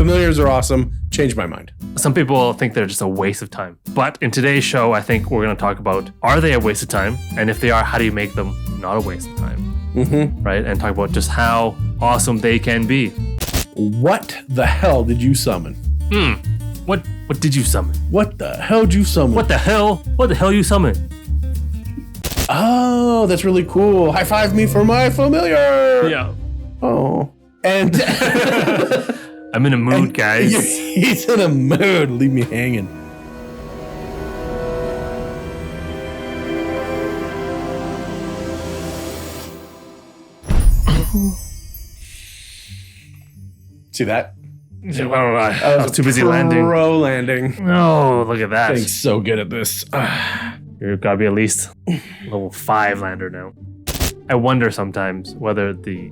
Familiars are awesome. Changed my mind. Some people think they're just a waste of time. But in today's show, I think we're going to talk about, are they a waste of time? And if they are, how do you make them not a waste of time? Right? And talk about just how awesome they can be. What the hell did you summon? What did you summon? What the hell did you summon? What the hell you summon? Oh, that's really cool. High five me for my familiar. Yeah. Oh. And I'm in a mood, guys. He's in a mood. Leave me hanging. See that? I was too busy landing. Pro landing. Oh, look at that. Getting so good at this. You've got to be at least level 5 lander now. I wonder sometimes whether the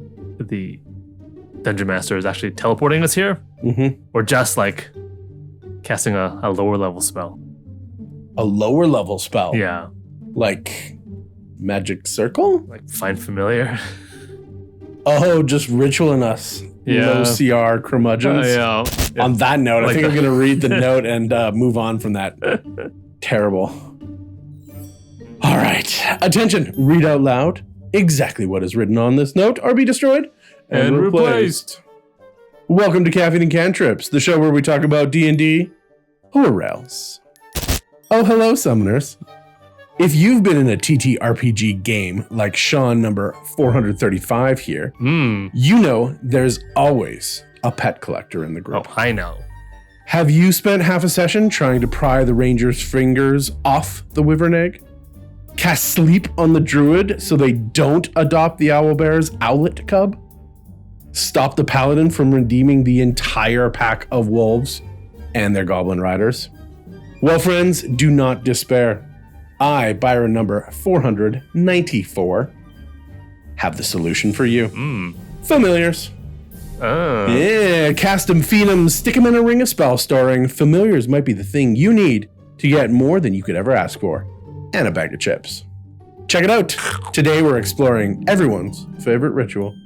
Dungeon Master is actually teleporting us here, or just like casting a lower level spell. A lower level spell? Yeah. Like Magic Circle? Like Find Familiar. Oh, just ritualing us. Yeah. Low CR curmudgeons. Yeah. On that note, I think I'm going to read the note and move on from that. Terrible. All right. Attention. Read out loud exactly what is written on this note or be destroyed and replaced. Welcome to Caffeine Cantrips, the show where we talk about D&D or else. Oh, hello, summoners. If you've been in a TTRPG game like Sean number 435 here, you know there's always a pet collector in the group. Oh, I know. Have you spent half a session trying to pry the ranger's fingers off the wyvern egg? Cast sleep on the druid so they don't adopt the owlbear's owlet cub? Stop the paladin from redeeming the entire pack of wolves and their goblin riders? Well, friends, do not despair. I, Byron number 494, have the solution for you. Familiars. Yeah, cast 'em, feed 'em, stick 'em in a ring of spell starring familiars might be the thing you need to get more than you could ever ask for. And a bag of chips. Check it out. Today we're exploring everyone's favorite ritual.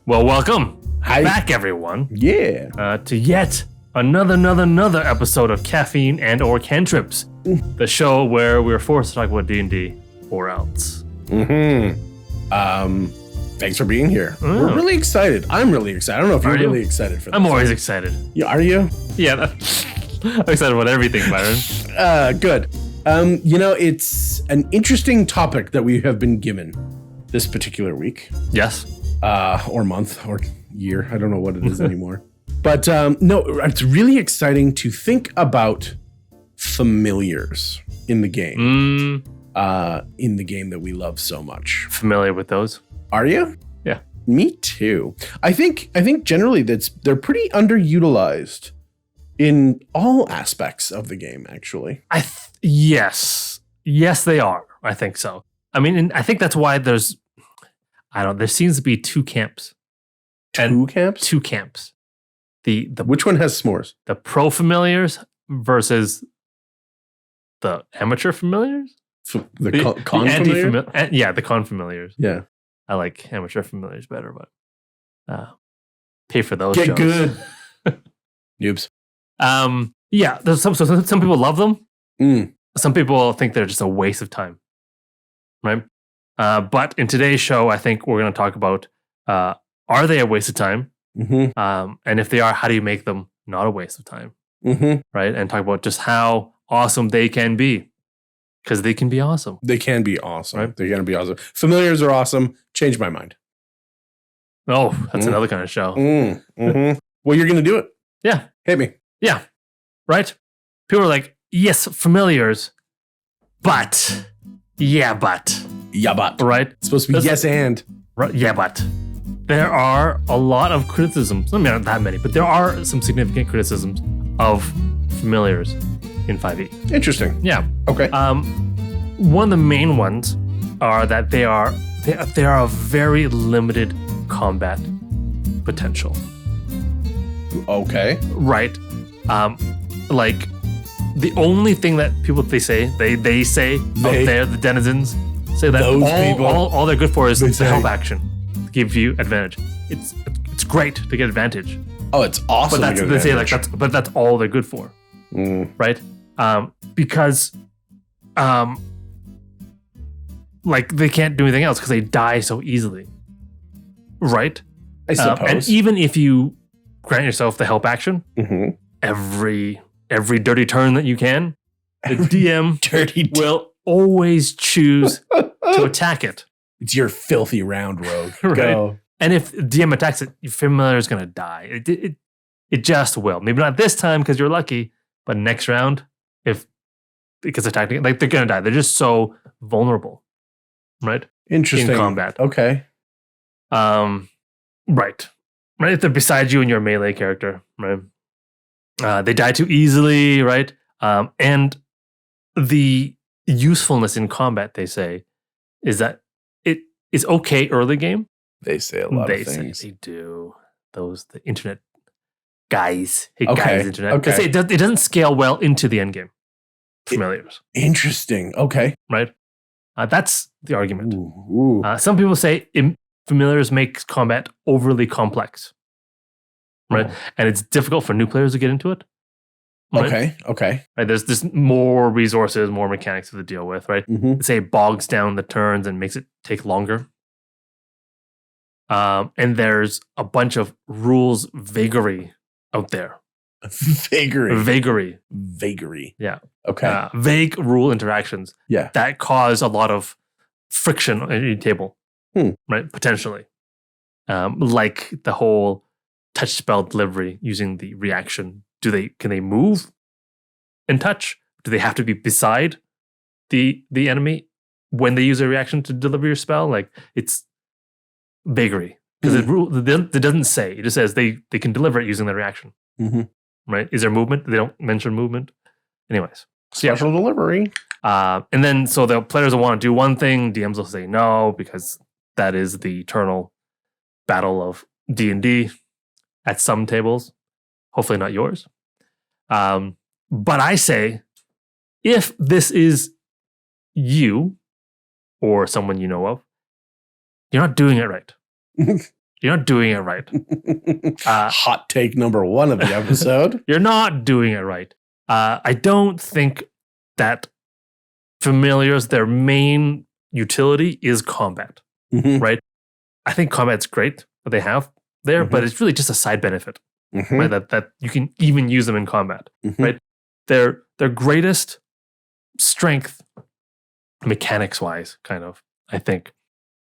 Well, welcome Hi. back, everyone. Yeah. To yet another episode of Caffeine and or Cantrips, the show where we're forced to talk about D&D or else. Thanks for being here. We're really excited. I'm really excited. I don't know if you're really excited for this. I'm always excited. Yeah, are you? Yeah, I'm excited about everything, Byron. Good. It's an interesting topic that we have been given this particular week. Yes. Or month or year. I don't know what it is anymore. But no, it's really exciting to think about familiars in the game. In the game that we love so much. Familiar with those? Are you? Yeah. Me too. I think generally they're pretty underutilized in all aspects of the game, actually. Yes, they are. I think so. I mean, and I think that's why there seems to be two camps. Two camps? The Which one has s'mores? The pro familiars versus the amateur familiars? The con familiar? The con familiars. Yeah. I like amateur familiars better, but pay for those. Get shows. good. Noobs. Yeah, there's some people love them. Some people think they're just a waste of time. Right? But in today's show, I think we're going to talk about, are they a waste of time? And if they are, how do you make them not a waste of time? Right? And talk about just how awesome they can be. Because they can be awesome. They can be awesome. Right? They're going to be awesome. Familiars are awesome. Changed my mind. Oh, that's another kind of show. Well, you're going to do it. Yeah. Hit me. Yeah. Right? People are like, yes, familiars, but. Yeah, but. Right? It's supposed to be yes and. Right, yeah, but. There are a lot of criticisms. I mean, not that many, but there are some significant criticisms of familiars in 5e. Interesting. Yeah. Okay. One of the main ones are that they are a very limited combat potential. Okay. Right. Like the only thing that people they say out there, the denizens say that all they're good for is the help action to give you advantage. It's great to get advantage. Oh, it's awesome. But they say like that's all they're good for, right? Because like they can't do anything else because they die so easily, right? I suppose. And even if you grant yourself the help action, every dirty turn that you can, the DM will always choose to attack it. It's your filthy round, rogue. Right? Go. And if DM attacks it, your familiar is going to die. It just will. Maybe not this time because you're lucky, but next round, if it gets attacked again, like they're going to die. They're just so vulnerable, right? Interesting. In combat. Okay. Right. If they're beside you and your melee character, right? They die too easily, right? And the usefulness in combat, they say, is that it is okay early game. They say a lot of things. They do. The internet guys. Internet. Okay. They say it doesn't scale well into the end game. Familiars. Interesting. Okay. Right? That's the argument. Ooh. Some people say familiars makes combat overly complex. Right? And it's difficult for new players to get into it. Right? Okay. Right? There's more resources, more mechanics to deal with, right? Say it bogs down the turns and makes it take longer. And there's a bunch of rules vagary out there. Vagary. Yeah. Okay. Vague rule interactions. Yeah. That cause a lot of friction on your table. Right? Potentially. Like the whole touch spell delivery using the reaction. Can they move and touch? Do they have to be beside the enemy when they use a reaction to deliver your spell? Like it's vagary. Because it doesn't say. It just says they can deliver it using the reaction. Right? Is there movement? They don't mention movement. Anyways. Special delivery. And then so the players will want to do one thing. DMs will say no because that is the eternal battle of D&D at some tables. Hopefully not yours. But I say, if this is you or someone you know of, you're not doing it right. You're not doing it right. Hot take number 1 of the episode. You're not doing it right. I don't think that familiars, their main utility is combat, right? I think combat's great that they have there, but it's really just a side benefit, right? That you can even use them in combat, right? Their greatest strength, mechanics-wise, kind of, I think,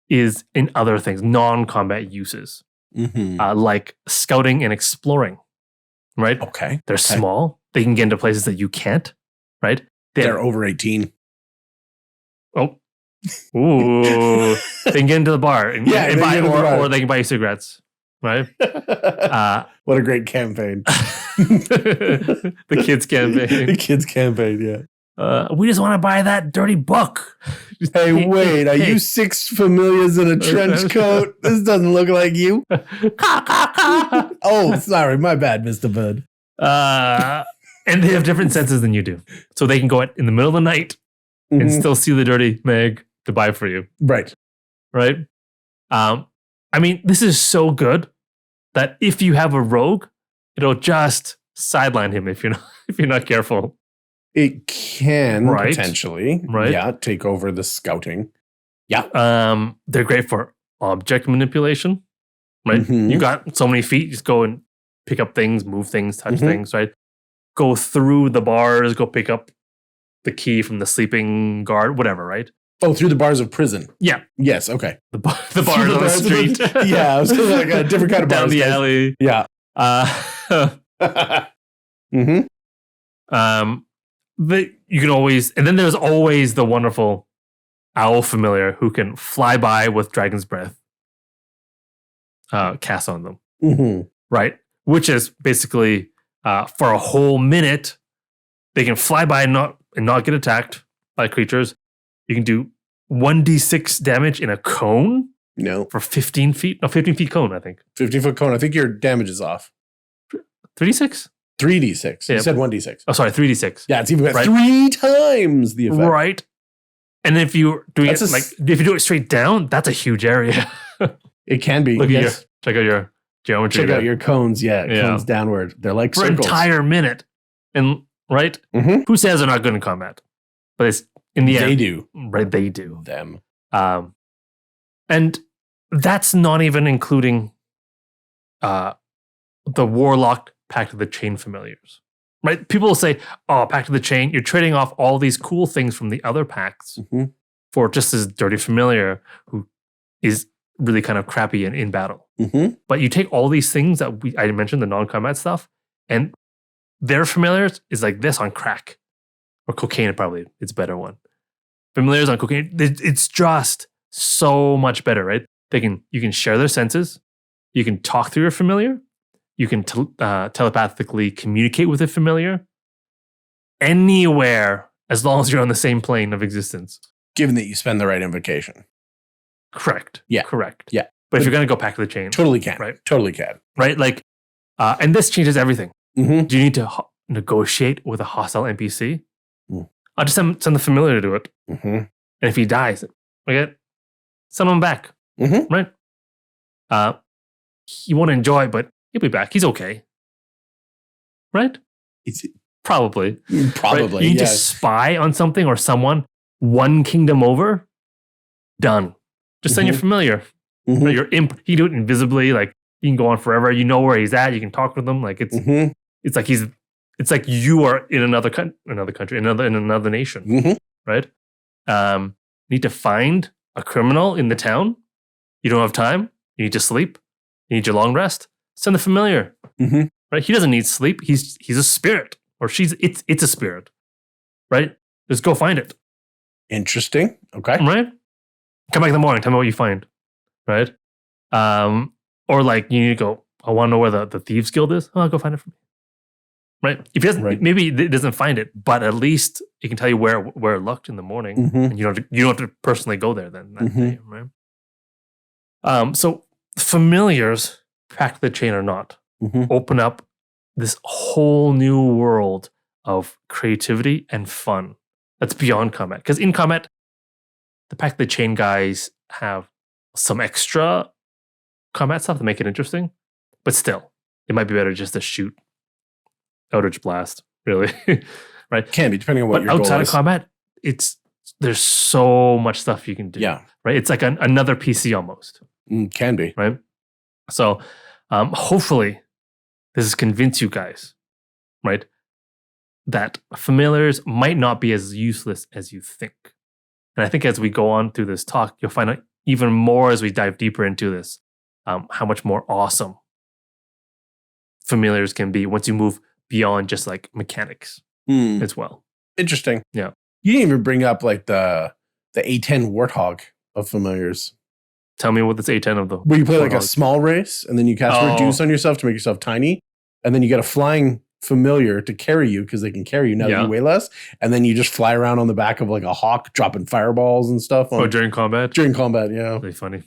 is in other things, non-combat uses, like scouting and exploring, right? Okay. They're small. They can get into places that you can't, right? They're over 18. Oh. Ooh. They can get into the bar and buy, or they can buy you cigarettes, right? What a great campaign. The kids campaign. The kids campaign, yeah. We just want to buy that dirty book. Hey, wait, are you 6 familiars in a trench coat? This doesn't look like you. Oh, sorry, my bad, Mr. Bird. And they have different senses than you do. So they can go out in the middle of the night and still see the dirty mag to buy for you. Right. I mean, this is so good that if you have a rogue, it'll just sideline him if you're not careful. It can potentially, take over the scouting. Yeah. They're great for object manipulation, right? You got so many feet, just go and pick up things, move things, touch things, right? Go through the bars, go pick up the key from the sleeping guard, whatever, right? Oh, through the bars of prison. Yeah. Yes. Okay. The bars on the street. Yeah, I was like a different kind of bars. Down the alley. Yeah. You can always, and then there's always the wonderful owl familiar who can fly by with Dragon's Breath cast on them, right? Which is basically for a whole minute they can fly by and not get attacked by creatures. You can do 1d6 damage in a cone. No, for 15 feet. No, 15 feet cone. I think 15-foot cone. I think your damage is off. 3d6. 3d6. You said 1d6. Oh, sorry, 3d6. Yeah, it's even 3 times the effect. Right. And if you're doing it if you do it straight down, that's a huge area. It can be. Check out your geometry. Check out your cones. Yeah, cones downward. They're like for circles. an entire minute. And right? Mm-hmm. Who says they're not good in combat? But it's in the end. They do. Right, they do. Them. And that's not even including the Warlock Pact of the Chain familiars. Right? People will say, oh, Pact of the Chain, you're trading off all these cool things from the other pacts for just this dirty familiar who is really kind of crappy in battle. But you take all these things that I mentioned, the non-combat stuff, and their familiars is like this on crack. Or cocaine, probably. It's a better one. Familiars on cocaine, it's just so much better, right? You can share their senses. You can talk through your familiar. You can telepathically communicate with a familiar anywhere as long as you're on the same plane of existence. Given that you spend the right invocation. Correct. Yeah. Correct. Yeah. But if you're going to go Pact of the Chain. Totally can. Right. Totally can. Right? Like, and this changes everything. Mm-hmm. Do you need to negotiate with a hostile NPC? I'll just send the familiar to do it. And if he dies, okay, send him back. Right? He won't enjoy, but he'll be back. He's okay. Right? Probably. Probably. Right? You need to spy on something or someone one kingdom over. Done. Just send your familiar. Right? You can do it invisibly. Like you can go on forever. You know where he's at. You can talk with him. Like it's like it's like you are in another country, in another nation, right? You need to find a criminal in the town. You don't have time. You need to sleep. You need your long rest. Send the familiar, right? He doesn't need sleep. He's a spirit, or it's a spirit, right? Just go find it. Interesting. Okay. Right. Come back in the morning. Tell me what you find, right? Or like you need to go. I want to know where the thieves guild is. Oh, I'll go find it for me. Right? If he doesn't, maybe it doesn't find it, but at least it can tell you where it looked in the morning, and you don't have to personally go there then that day, right? So familiars, Pact of the Chain or not, open up this whole new world of creativity and fun that's beyond combat. Because in combat, the Pact of the Chain guys have some extra combat stuff to make it interesting, but still, it might be better just to shoot Eldritch Blast, really, right? Can be, depending on what your goal is. But outside of combat, there's so much stuff you can do. Yeah. Right? It's like another PC almost. Can be. Right? So hopefully this has convinced you guys, right, that familiars might not be as useless as you think. And I think as we go on through this talk, you'll find out even more as we dive deeper into this, how much more awesome familiars can be once you move beyond just like mechanics as well. Interesting. Yeah. You didn't even bring up like the A10 Warthog of familiars. Tell me what this A10 of the where you play like a small race and then you cast Reduce on yourself to make yourself tiny. And then you get a flying familiar to carry you because they can carry you now that you weigh less. And then you just fly around on the back of like a hawk dropping fireballs and stuff. During combat? During combat, yeah. Really funny.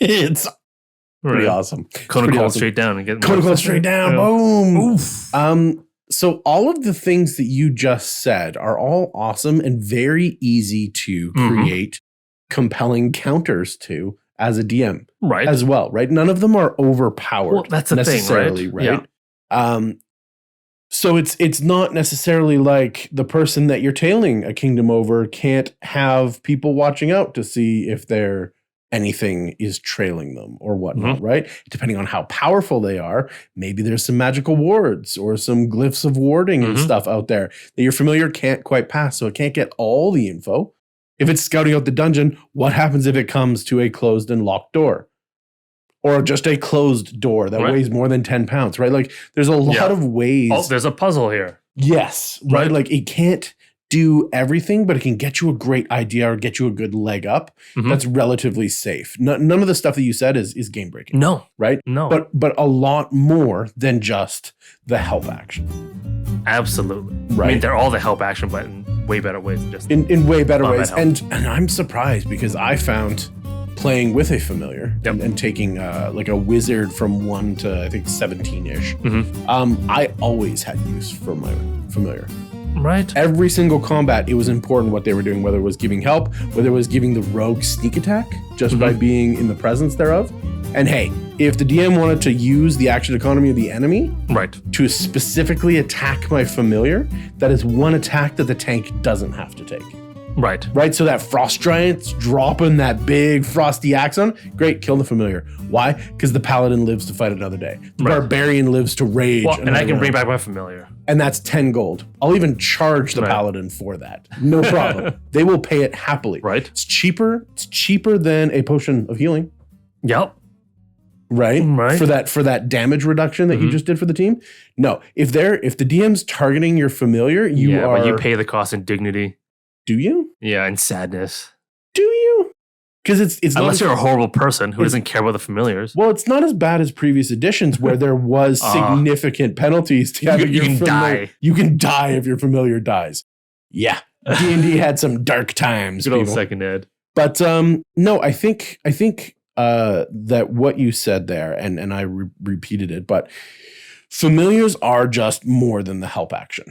It's pretty awesome. Cone awesome. Straight down and get Cone straight down. Boom. Oof. So all of the things that you just said are all awesome and very easy to create compelling counters to as a DM, right? As well, right? None of them are overpowered. Well, that's the thing, right? Yeah. So it's not necessarily like the person that you're tailing a kingdom over can't have people watching out to see if anything is trailing them or whatnot, right? Depending on how powerful they are, maybe there's some magical wards or some glyphs of warding and stuff out there that your familiar can't quite pass, so it can't get all the info. If it's scouting out the dungeon, what happens if it comes to a closed and locked door? Or just a closed door that weighs more than 10 pounds, right? Like there's a lot of ways. Oh, there's a puzzle here. Yes, right? Like it can't do everything, but it can get you a great idea or get you a good leg up that's relatively safe. None of the stuff that you said is game breaking. No. Right? No. But a lot more than just the help action. Absolutely. Right. I mean, they're all the help action, but in way better ways than just in way better ways. Help. And I'm surprised because I found playing with a familiar Yep. and taking like a wizard from 1 to I think 17-ish, I always had use for my familiar. Right. Every single combat, it was important what they were doing, whether it was giving help, whether it was giving the rogue sneak attack just by being in the presence thereof. And hey, if the DM wanted to use the action economy of the enemy Right. to specifically attack my familiar, that is one attack that the tank doesn't have to take. Right. Right? So that frost giant's dropping that big frosty axe on, great, kill the familiar. Why? Because the paladin lives to fight another day. The barbarian lives to rage. Well, and I can another bring round. back my familiar. And that's 10 gold. I'll even charge the paladin for that. No problem. They will pay it happily. Right. It's cheaper. It's cheaper than a potion of healing. Yep. Right? Right. For that damage reduction that you just did for the team. No. If the DM's targeting your familiar, but you pay the cost in dignity. Do you? Yeah, and sadness. Do you? Because it's unless you're a horrible person who doesn't care about the familiars. Well, it's not as bad as previous editions where there was significant penalties to having your can familiar. die. You can die if your familiar dies. Yeah, D&D had some dark times. Good old people. second ed. But no, I think that what you said there, and I repeated it, but familiars are just more than the help action.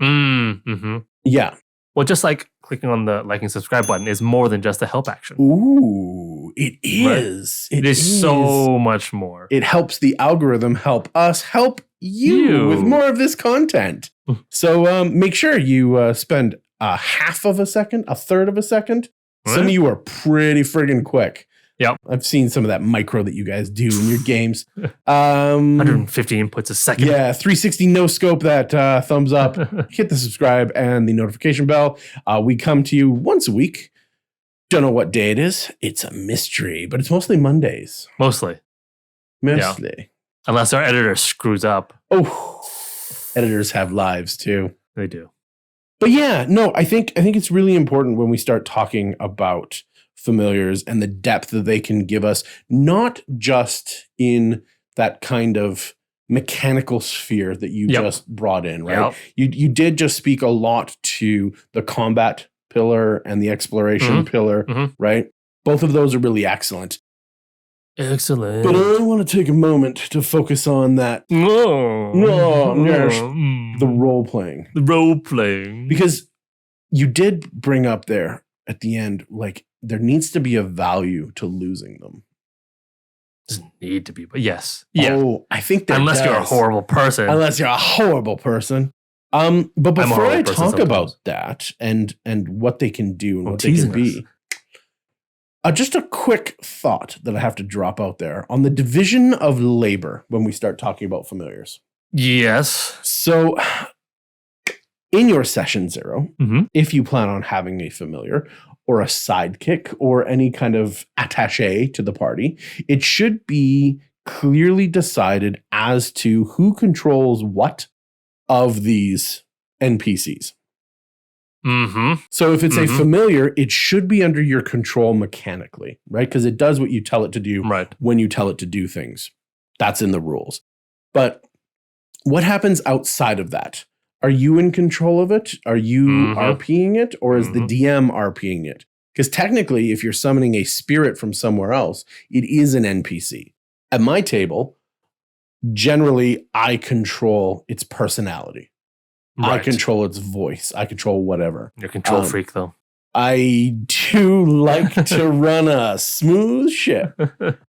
Mm-hmm. Yeah. Well, just like clicking on the like and subscribe button is more than just a help action. Ooh, it is. It is so much more. It helps the algorithm help us help you with more of this content. So make sure you spend a half of a second, a third of a second. Some of you are pretty friggin' quick. Yep. I've seen some of that micro that you guys do in your games. 150 inputs a second. Yeah, 360 no scope that thumbs up. Hit the subscribe and the notification bell. We come to you once a week. Don't know what day it is. It's a mystery, but it's mostly Mondays. Mostly. Unless our editor screws up. Oh, editors have lives too. They do. But yeah, no, I think it's really important when we start talking about familiars and the depth that they can give us, not just in that kind of mechanical sphere that you just brought in, right? You did just speak a lot to the combat pillar and the exploration pillar, right? Both of those are really excellent. Excellent. But I want to take a moment to focus on that. The role playing. The role playing. Because you did bring up there at the end, like, there needs to be a value to losing them. Doesn't need to be, but yes. Yeah. Oh, I think there unless does. you're a horrible person. Unless you're a horrible person. But before I talk about that and what they can do and what they can be, just a quick thought that I have to drop out there on the division of labor when we start talking about familiars. Yes. So in your session 0, if you plan on having a familiar or a sidekick or any kind of attaché to the party, it should be clearly decided as to who controls what of these NPCs. So if it's a familiar, it should be under your control mechanically, right? Because it does what you tell it to do when you tell it to do things. That's in the rules. But what happens outside of that? Are you in control of it? Are you RPing it? Or is the DM RPing it? Because technically, if you're summoning a spirit from somewhere else, it is an NPC. At my table, generally, I control its personality. I control its voice. I control whatever. You're a control freak, though. I do like to run a smooth ship.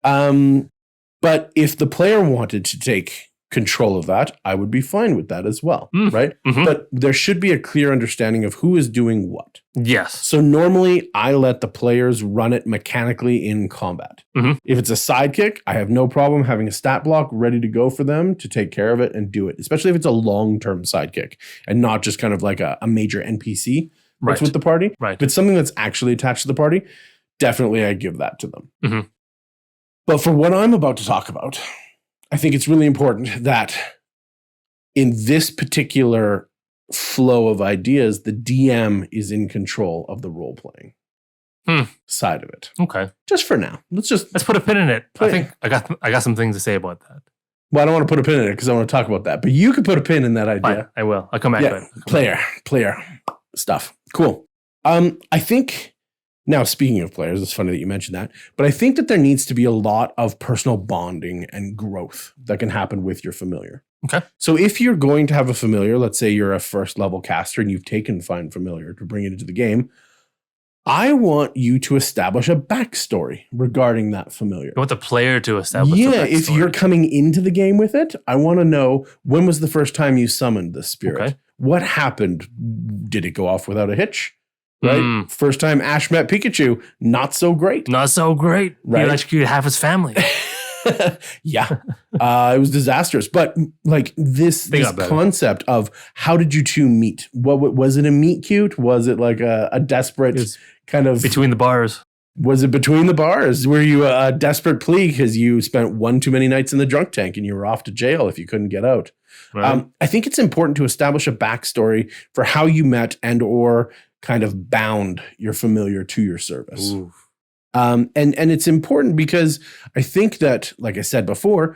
But if the player wanted to take control of that, I would be fine with that as well, right? But there should be a clear understanding of who is doing what. Yes. So normally I let the players run it mechanically in combat. If it's a sidekick, I have no problem having a stat block ready to go for them to take care of it and do it, especially if it's a long-term sidekick and not just kind of like a major NPC that's with the party. If it's something that's actually attached to the party, definitely I give that to them. But for what I'm about to talk about, I think it's really important that in this particular flow of ideas, the DM is in control of the role-playing side of it. Okay. Just for now. Let's put a pin in it. I think I got some things to say about that. Well, I don't want to put a pin in it because I want to talk about that. But you could put a pin in that idea. Fine, I will. I'll come back to it. Player stuff. Cool. I think Now, speaking of players, it's funny that you mentioned that, but I think that there needs to be a lot of personal bonding and growth that can happen with your familiar. Okay. So if you're going to have a familiar, let's say you're a first level caster and you've taken Find Familiar to bring it into the game, I want you to establish a backstory regarding that familiar. You want the player to establish a backstory. If you're coming into the game with it, I want to know, when was the first time you summoned the spirit? Okay. What happened? Did it go off without a hitch? Right? First time Ash met Pikachu, not so great. Not so great. Right? He electrocuted half his family. Yeah. It was disastrous. But like this concept of how did you two meet? What was it a meet cute? Was it like a desperate kind of between the bars? Was it between the bars? Were you a desperate plea because you spent one too many nights in the drunk tank and you were off to jail if you couldn't get out? Right. I think it's important to establish a backstory for how you met and or kind of bound your familiar to your service. Ooh. And it's important because I think that, like I said before,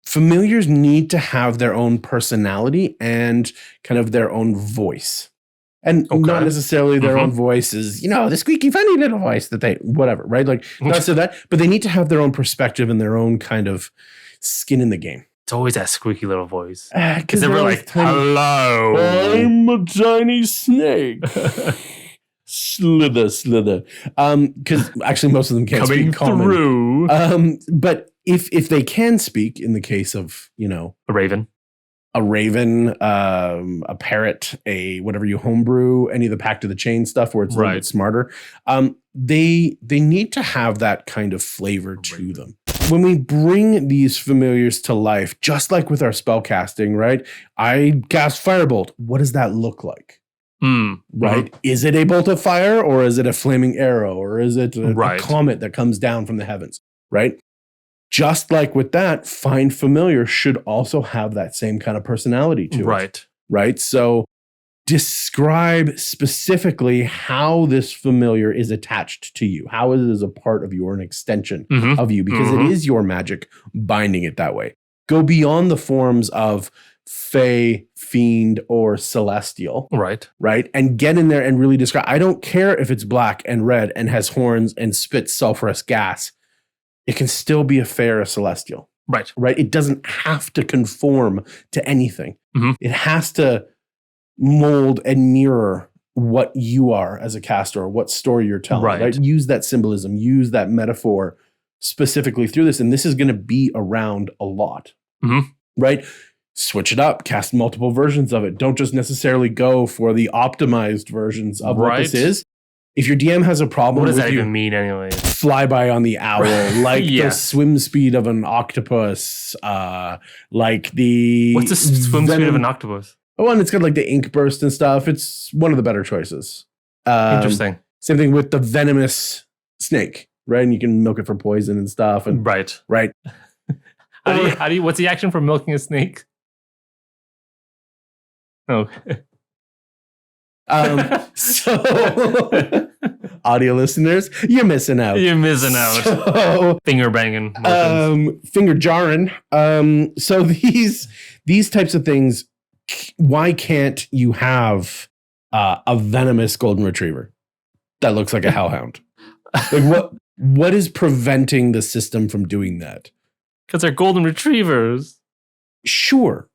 familiars need to have their own personality and kind of their own voice. And not necessarily their own voice is, the squeaky, funny little voice that they, whatever, right? Like, not so that, but they need to have their own perspective and their own kind of skin in the game. It's always that squeaky little voice. Because they're like, hello. I'm a tiny snake. Slither. Because actually most of them can't speak common. Through. But if they can speak, in the case of, a raven, a parrot, a whatever you homebrew, any of the Pact of the Chain stuff where it's a little bit smarter, they need to have that kind of flavor to them. When we bring these familiars to life, just like with our spell casting, right? I cast Firebolt. What does that look like? Right? Is it a bolt of fire, or is it a flaming arrow, or is it a comet that comes down from the heavens? Right? Just like with that, Find Familiar should also have that same kind of personality to it. Right? So describe specifically how this familiar is attached to you, how it is a part of you or an extension of you, because it is your magic binding it that way. Go beyond the forms of Fey, Fiend, or Celestial. Right? And get in there and really describe. I don't care if it's black and red and has horns and spits sulfurous gas. It can still be a Fey or a Celestial. Right? It doesn't have to conform to anything. It has to mold and mirror what you are as a caster or what story you're telling. Right? Use that symbolism, use that metaphor specifically through this. And this is going to be around a lot. Right? Switch it up, cast multiple versions of it. Don't just necessarily go for the optimized versions of what this is. If your DM has a problem, what does that even mean anyway? Flyby on the owl, like the swim speed of an octopus, like the what's the swim speed of an octopus? Oh, and it's got like the ink burst and stuff. It's one of the better choices. Interesting. Same thing with the venomous snake, right? And you can milk it for poison and stuff. And right. How do you? What's the action for milking a snake? Oh. So audio listeners, you're missing out. So, finger banging. Finger jarring. So these types of things, why can't you have a venomous golden retriever that looks like a hellhound? Like what is preventing the system from doing that? Because they're golden retrievers. Sure,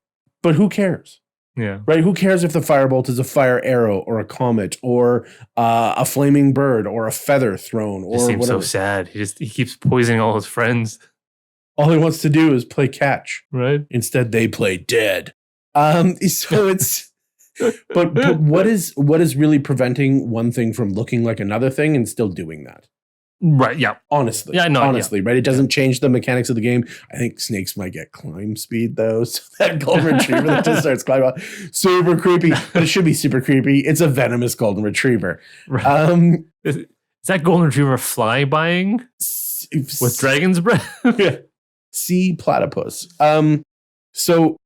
but who cares? Yeah. Right? Who cares if the firebolt is a fire arrow or a comet or a flaming bird or a feather thrown or whatever? He seems so sad. He keeps poisoning all his friends. All he wants to do is play catch. Right. Instead, they play dead. So it's but what is really preventing one thing from looking like another thing and still doing that? Right. Yeah. Honestly. Yeah. No. Honestly. Yeah. Right. It doesn't change the mechanics of the game. I think snakes might get climb speed though. So that golden retriever that just starts climbing up, super creepy. But it should be super creepy. It's a venomous golden retriever. Right. Is that golden retriever flybying with dragon's breath? Yeah. Sea platypus. So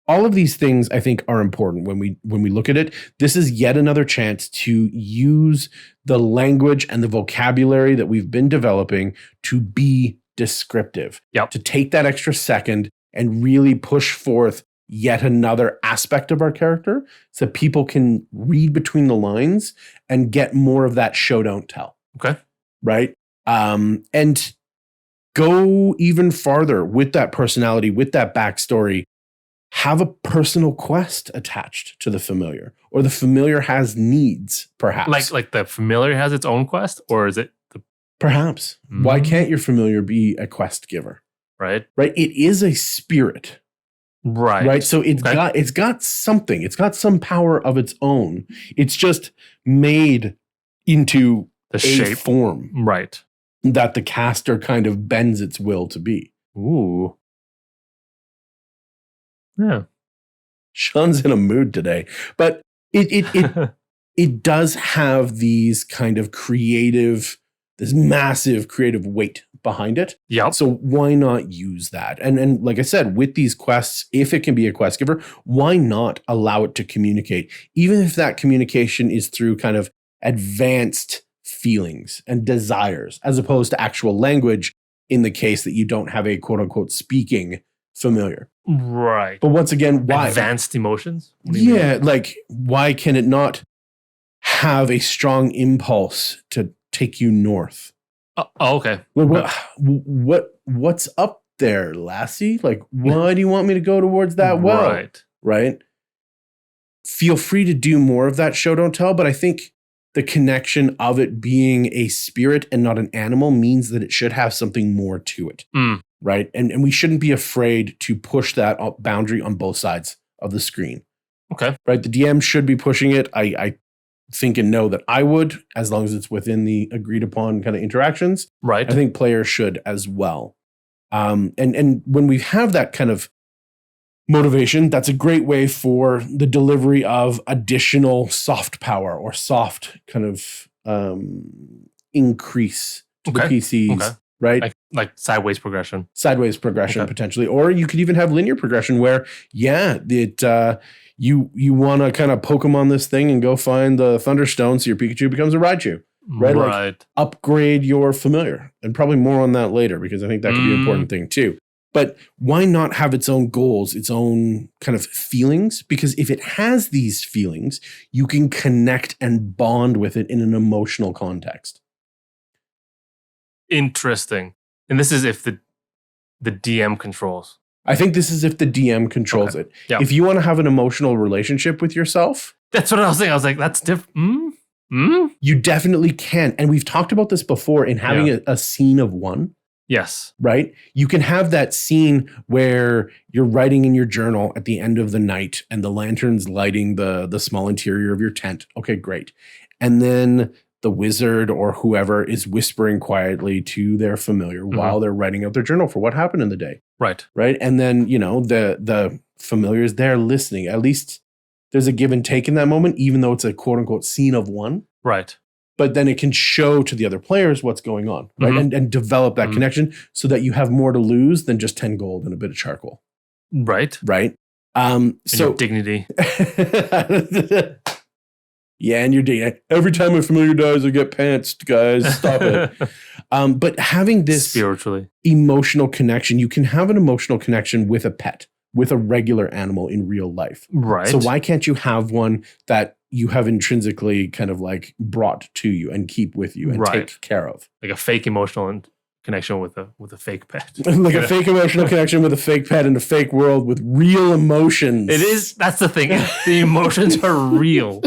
all of these things I think are important when we look at it. This is yet another chance to use the language and the vocabulary that we've been developing to be descriptive. Yep. To take that extra second and really push forth yet another aspect of our character so that people can read between the lines and get more of that show don't tell. Okay. Right? And go even farther with that personality, with that backstory. Have a personal quest attached to the familiar, or the familiar has needs, perhaps. Like the familiar has its own quest, or is it the Perhaps. Why can't your familiar be a quest giver? right? Right? It is a spirit. Right. Right. So it's got something. It's got some power of its own. It's just made into The a shape. form Right. that the caster kind of bends its will to be. Ooh. Yeah. Sean's in a mood today, but it does have these kind of this massive creative weight behind it. Yep. So why not use that? And like I said, with these quests, if it can be a quest giver, why not allow it to communicate? Even if that communication is through kind of advanced feelings and desires, as opposed to actual language in the case that you don't have a quote unquote speaking familiar. Right. But once again, why? Advanced emotions? What do you mean? Yeah, like why can it not have a strong impulse to take you north? Oh, okay. What's up there, lassie? Like, why do you want me to go towards that well? Right. Right? Feel free to do more of that show don't tell, but I think the connection of it being a spirit and not an animal means that it should have something more to it. Right? And we shouldn't be afraid to push that boundary on both sides of the screen. Okay. Right? The DM should be pushing it. I think and know that I would, as long as it's within the agreed upon kind of interactions. Right. I think players should as well. And when we have that kind of motivation, that's a great way for the delivery of additional soft power or soft kind of increase to the PCs. Okay. Right? Like sideways progression. Sideways progression, potentially. Or you could even have linear progression where, you want to kind of Pokemon this thing and go find the Thunderstone so your Pikachu becomes a Raichu. Right? Like upgrade your familiar. And probably more on that later, because I think that could be an important thing too. But why not have its own goals, its own kind of feelings? Because if it has these feelings, you can connect and bond with it in an emotional context. Interesting. And this is if the DM controls. I think this is if the DM controls it. Yeah. If you want to have an emotional relationship with yourself. That's what I was saying. I was like, that's different. You definitely can. And we've talked about this before in having a scene of one. Yes. Right? You can have that scene where you're writing in your journal at the end of the night and the lantern's lighting the small interior of your tent. Okay, great. And then the wizard or whoever is whispering quietly to their familiar while they're writing out their journal for what happened in the day. Right. Right. And then, the familiar is there listening. At least there's a give and take in that moment, even though it's a quote unquote scene of one. Right. But then it can show to the other players what's going on, right? And develop that connection so that you have more to lose than just 10 gold and a bit of charcoal. Right. Right. So your dignity. Yeah, and your dignity. Every time a familiar dies, I get pantsed, guys. Stop it. But having this spiritually emotional connection, you can have an emotional connection with a pet, with a regular animal in real life. Right. So why can't you have one that you have intrinsically kind of like brought to you and keep with you and take care of? Like a fake emotional connection with a fake pet. Like a fake emotional connection with a fake pet in a fake world with real emotions. It is. That's the thing. The emotions are real.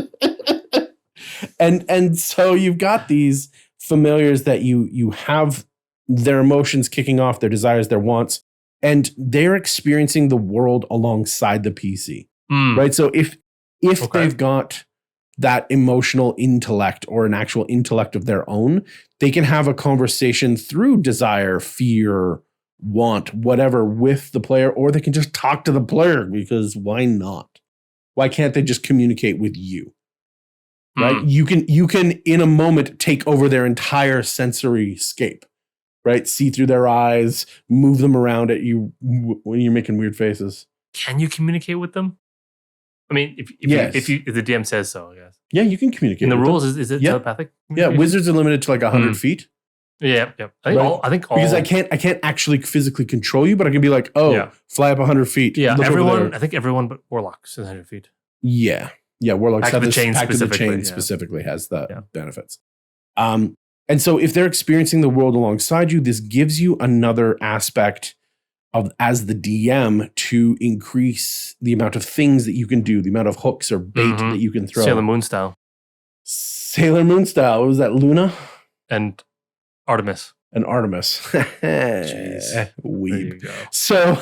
And so you've got these familiars that you have their emotions kicking off, their desires, their wants, and they're experiencing the world alongside the PC. Right? So if they've got that emotional intellect or an actual intellect of their own, they can have a conversation through desire, fear, want, whatever with the player, or they can just talk to the player, because why not? Why can't they just communicate with you? Right? You can in a moment take over their entire sensory scape, right? See through their eyes, move them around at you when you're making weird faces. Can you communicate with them? I mean, if the DM says so, I guess. Yeah, you can communicate. In the rules, is it telepathic? Yeah, wizards are limited to like 100 feet. Yeah. I think all because I can't actually physically control you, but I can be like, fly up 100 feet. Yeah, look over there. I think everyone but warlocks is 100 feet. Yeah, warlocks Pact have of the this. Chain Pact of the specifically, Chain yeah. specifically has the benefits. And so if they're experiencing the world alongside you, this gives you another aspect of, as the DM, to increase the amount of things that you can do, the amount of hooks or bait that you can throw. Sailor Moon style. Sailor Moon style. What was that, Luna? And Artemis. Jeez. Weeb. There you go. So,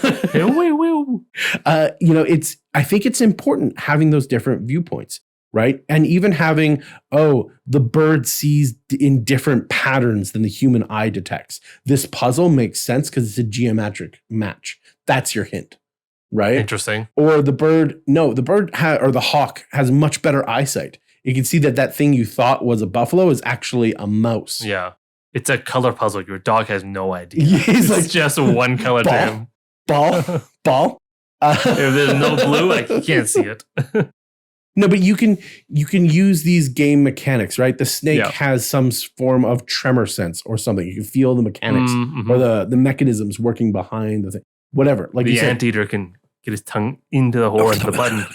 I think it's important having those different viewpoints, right? And even having, the bird sees in different patterns than the human eye detects. This puzzle makes sense because it's a geometric match. That's your hint, right? Interesting. Or the bird, or the hawk has much better eyesight. You can see that thing you thought was a buffalo is actually a mouse. Yeah. It's a color puzzle. Your dog has no idea. He's it's just one color to him. Ball. If there's no blue, I can't see it. No, but you can use these game mechanics, right? The snake has some form of tremor sense or something. You can feel the mechanics or the mechanisms working behind the thing. Whatever. Like the anteater can get his tongue into the hole of the button.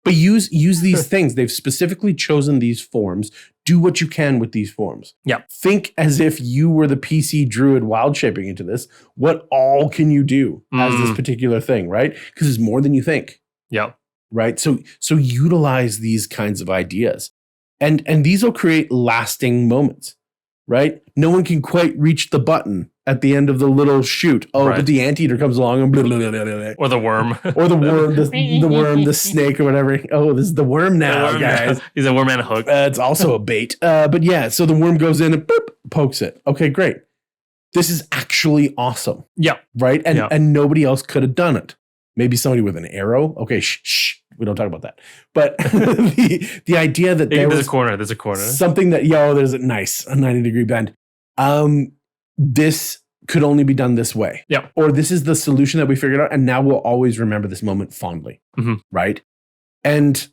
But use these things. They've specifically chosen these forms. Do what you can with these forms. Yeah. Think as if you were the PC druid wild shaping into this. What all can you do as this particular thing, right? Because it's more than you think. Yeah. Right. So utilize these kinds of ideas. And these will create lasting moments, right? No one can quite reach the button at the end of the little chute. But the anteater comes along and blah, blah, blah, blah, blah. Or the worm. Or the worm, the worm, the snake or whatever. Oh, this is the worm now, guys. He's a worm and a hook. It's also a bait. But yeah, so the worm goes in and boop, pokes it. Okay, great. This is actually awesome. Yeah. Right? And nobody else could have done it. Maybe somebody with an arrow. Okay, shh. We don't talk about that. But the idea that there's a corner. Something that, there's a 90-degree bend. This could only be done this way. Yeah. Or this is the solution that we figured out, and now we'll always remember this moment fondly. Right? And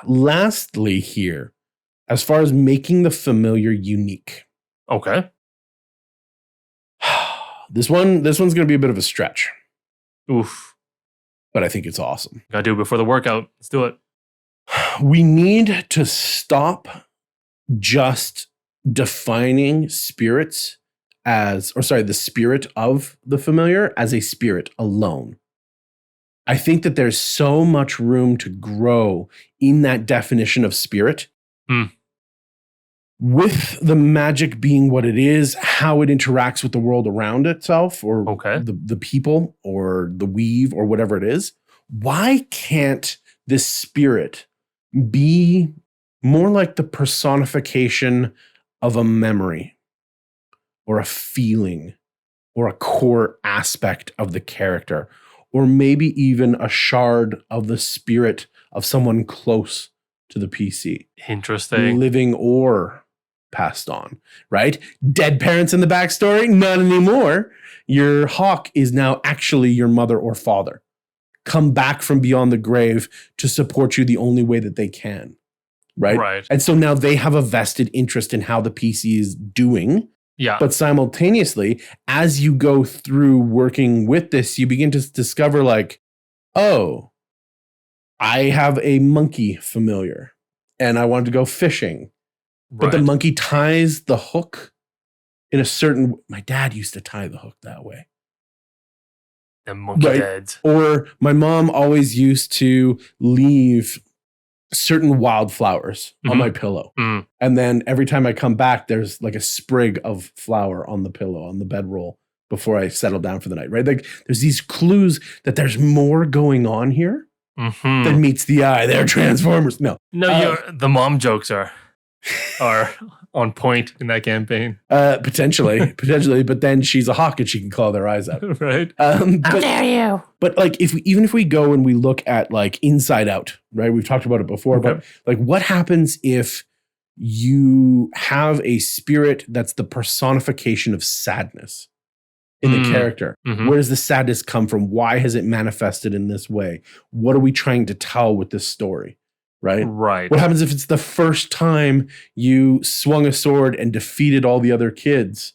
lastly here, as far as making the familiar unique. Okay. This one's going to be a bit of a stretch. Oof. But I think it's awesome. Gotta do it before the workout. Let's do it. We need to stop just defining spirits the spirit of the familiar as a spirit alone. I think that there's so much room to grow in that definition of spirit. With the magic being what it is, how it interacts with the world around itself, or the people, or the weave, or whatever it is. Why can't this spirit be more like the personification of a memory, or a feeling, or a core aspect of the character, or maybe even a shard of the spirit of someone close to the PC? Interesting. Living or passed on, right? Dead parents in the backstory? Not anymore. Your hawk is now actually your mother or father. Come back from beyond the grave to support you the only way that they can, right? And so now they have a vested interest in how the PC is doing. Yeah. But simultaneously, as you go through working with this, you begin to discover like, I have a monkey familiar and I want to go fishing. But the monkey ties the hook in a certain... My dad used to tie the hook that way. The monkey dads. Or my mom always used to leave certain wildflowers on my pillow. And then every time I come back, there's like a sprig of flower on the pillow, on the bedroll, before I settle down for the night, right? Like there's these clues that there's more going on here than meets the eye. They're Transformers. No, the mom jokes are on point in that campaign. Potentially, but then she's a hawk and she can claw their eyes out. Right. How dare you? But like, even if we go and we look at like Inside Out, right? We've talked about it before, but like, what happens if you have a spirit that's the personification of sadness in the character? Where does the sadness come from? Why has it manifested in this way? What are we trying to tell with this story? right? Right. What happens if it's the first time you swung a sword and defeated all the other kids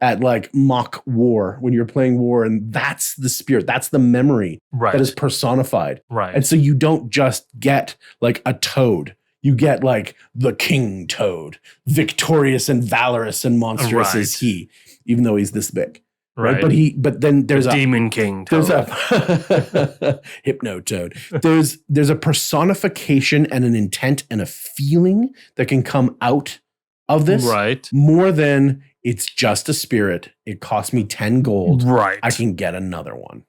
at like mock war when you're playing war, and that's the spirit, that's the memory that is personified. Right. And so you don't just get like a toad. You get like the king toad, victorious and valorous and monstrous is he, even though he's this big. Right. But then there's a demon king toad. There's a hypno toad. There's a personification and an intent and a feeling that can come out of this. Right. More than it's just a spirit. It cost me 10 gold. Right. I can get another one.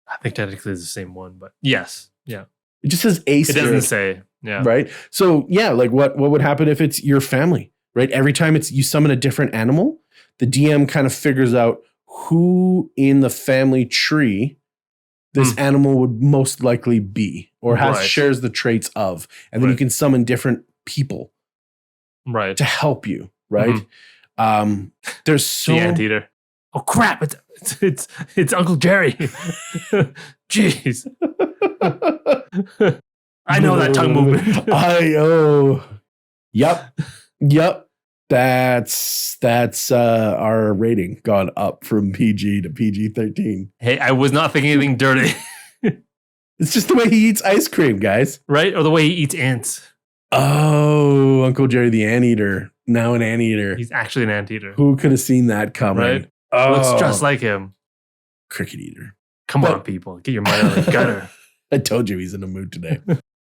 I think technically it's the same one, but yes. Yeah. It just says a spirit. It doesn't say. Yeah. Right. So yeah, like what would happen if it's your family, right? Every time you summon a different animal, the DM kind of figures out who in the family tree this animal would most likely be, or shares the traits of, and then you can summon different people, to help you, right? There's so the anteater. Oh crap! It's Uncle Jerry. Jeez. I know that tongue movement. Yep. That's our rating gone up from PG to PG-13. Hey, I was not thinking anything dirty. It's just the way he eats ice cream, guys. Right? Or the way he eats ants. Oh, Uncle Jerry the anteater. Now an anteater. He's actually an anteater. Who could have seen that coming? Right? Oh. Looks just like him. Cricket eater. Come on, people. Get your mind out of the gutter. I told you he's in the mood today.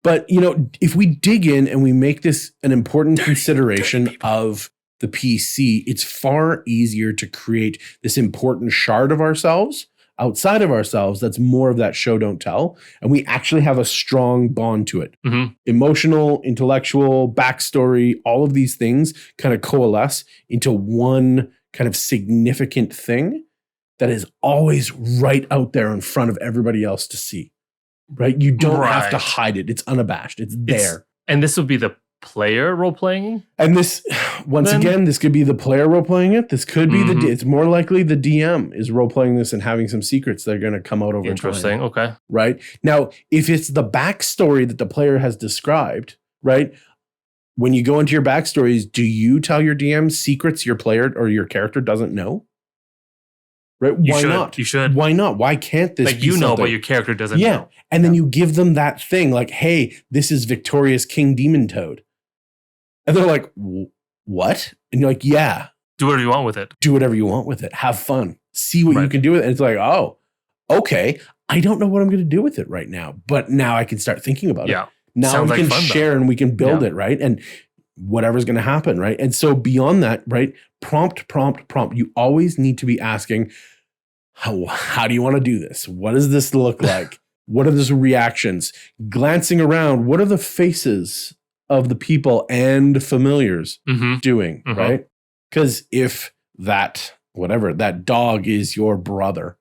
But, if we dig in and we make this an important consideration of the PC, it's far easier to create this important shard of ourselves outside of ourselves that's more of that show don't tell. And we actually have a strong bond to it. Emotional, intellectual, backstory, all of these things kind of coalesce into one kind of significant thing that is always right out there in front of everybody else to see. Right? You don't have to hide it. It's unabashed. It's there. And this would be the player role-playing? And this, again, this could be the player role-playing it. This could be it's more likely the DM is role-playing this and having some secrets that are going to come out over Interesting. time. Okay. Right? Now, if it's the backstory that the player has described, right? When you go into your backstories, do you tell your DM secrets your player or your character doesn't know? Right? Why not? You should. Why not? Why can't this be know, something? but your character doesn't know. And then you give them that thing like, hey, this is Victorious King Demon Toad. And they're like, what? And you're like, yeah. Do whatever you want with it. Do whatever you want with it. Have fun. See what you can do with it. And it's like, oh, okay. I don't know what I'm going to do with it right now. But now I can start thinking about it. Now Sounds we can like fun, share and we can build it, right? And whatever's going to happen, right? And so beyond that, right? Prompt. You always need to be asking, how do you want to do this? What does this look like? What are those reactions? Glancing around, what are the faces of the people and familiars doing, right? Because if that dog is your brother,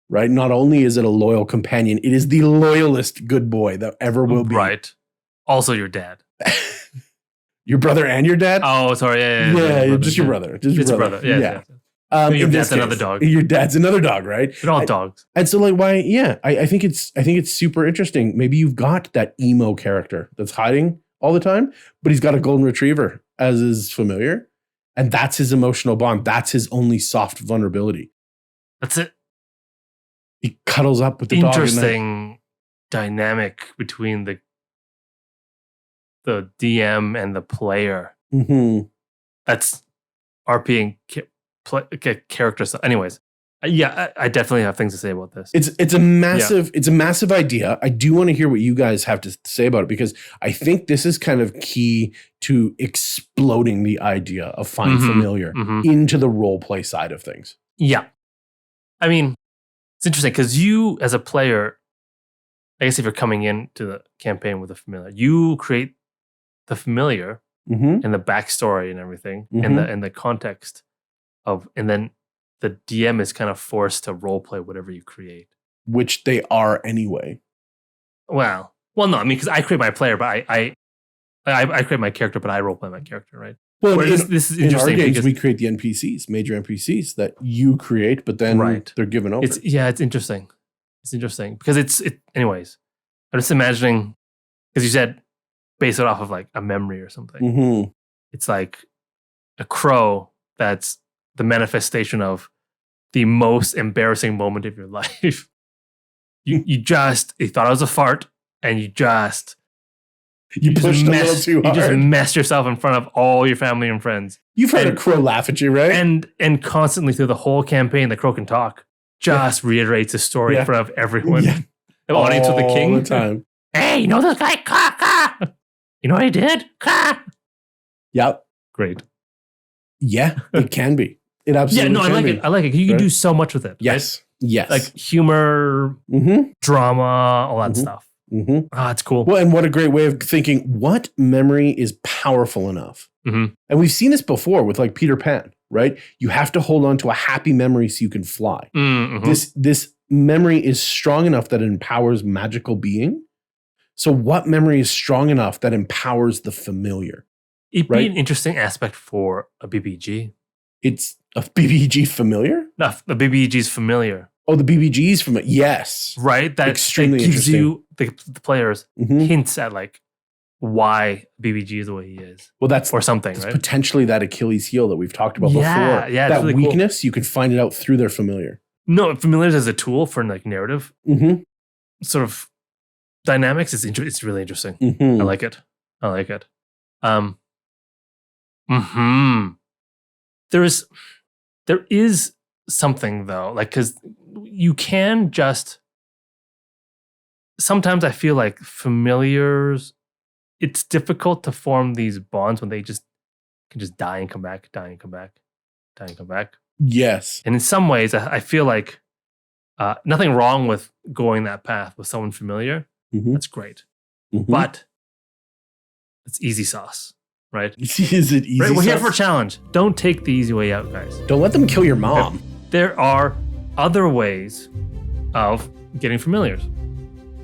right? Not only is it a loyal companion, it is the loyalest good boy that ever will be. Right. Also your dad. Your brother and your dad? Oh, sorry. Yeah, just your brother. Just your brother. Yeah. Your dad's another dog. Your dad's another dog, right? They're all dogs. And so, like, why? Yeah, I think it's super interesting. Maybe you've got that emo character that's hiding all the time, but he's got a golden retriever as his familiar, and that's his emotional bond. That's his only soft vulnerability. That's it. He cuddles up with the dog. Interesting dynamic between the DM and the player. That's RP and character stuff. Anyways, I definitely have things to say about this. It's a massive idea. I do want to hear what you guys have to say about it, because I think this is kind of key to exploding the idea of find familiar into the role play side of things. Yeah. I mean, it's interesting because you as a player, I guess if you're coming into the campaign with a familiar, you create the familiar and the backstory and everything and the context of, and then the DM is kind of forced to role play whatever you create, which they are anyway. Well, no, I mean, because I create my player, but I create my character, but I role play my character, right? Well, this is interesting. In our games, we create the NPCs, major NPCs that you create, but then they're given over. It's interesting. It's interesting because anyways. I'm just imagining, because you said base it off of like a memory or something. Mm-hmm. It's like a crow that's the manifestation of the most embarrassing moment of your life. you thought it was a fart, and you pushed a little too hard. You just messed yourself in front of all your family and friends. You've heard a crow laugh at you, right? And constantly through the whole campaign, the crow can talk. Just reiterates the story in front of everyone. Yeah. The audience with the king. All the time. Hey, you know this guy? Ka. You know what he did? Ka. Yep. Great. Yeah, it can be. It absolutely I like it. I like it. You can do so much with it. Yes. Right? Yes. Like humor, drama, all that stuff. Mm-hmm. It's cool. Well, and what a great way of thinking, what memory is powerful enough? Mm-hmm. And we've seen this before with like Peter Pan, right? You have to hold on to a happy memory so you can fly. Mm-hmm. This memory is strong enough that it empowers magical being. So what memory is strong enough that empowers the familiar? It'd be an interesting aspect for a BBG. It's a BBG familiar? No, the BBG's familiar. Oh, the BBG's from it. Yes. Right? That extremely gives interesting. You, the players, hints at like why BBG is the way he is. Well, that's or something, that's right? Potentially that Achilles heel that we've talked about before. Yeah, that really weakness, you can find it out through their familiar. No, familiars as a tool for like narrative sort of dynamics. It's really interesting. I like it. There is something though, like, because you can just, sometimes I feel like familiars, it's difficult to form these bonds when they just can just die and come back. Yes. And in some ways, I feel like nothing wrong with going that path with someone familiar. That's great. But it's easy sauce, right? Is it easy? Right? We're here sauce? for a challenge. Don't take the easy way out, guys. Don't let them kill your mom. There are other ways of getting familiars.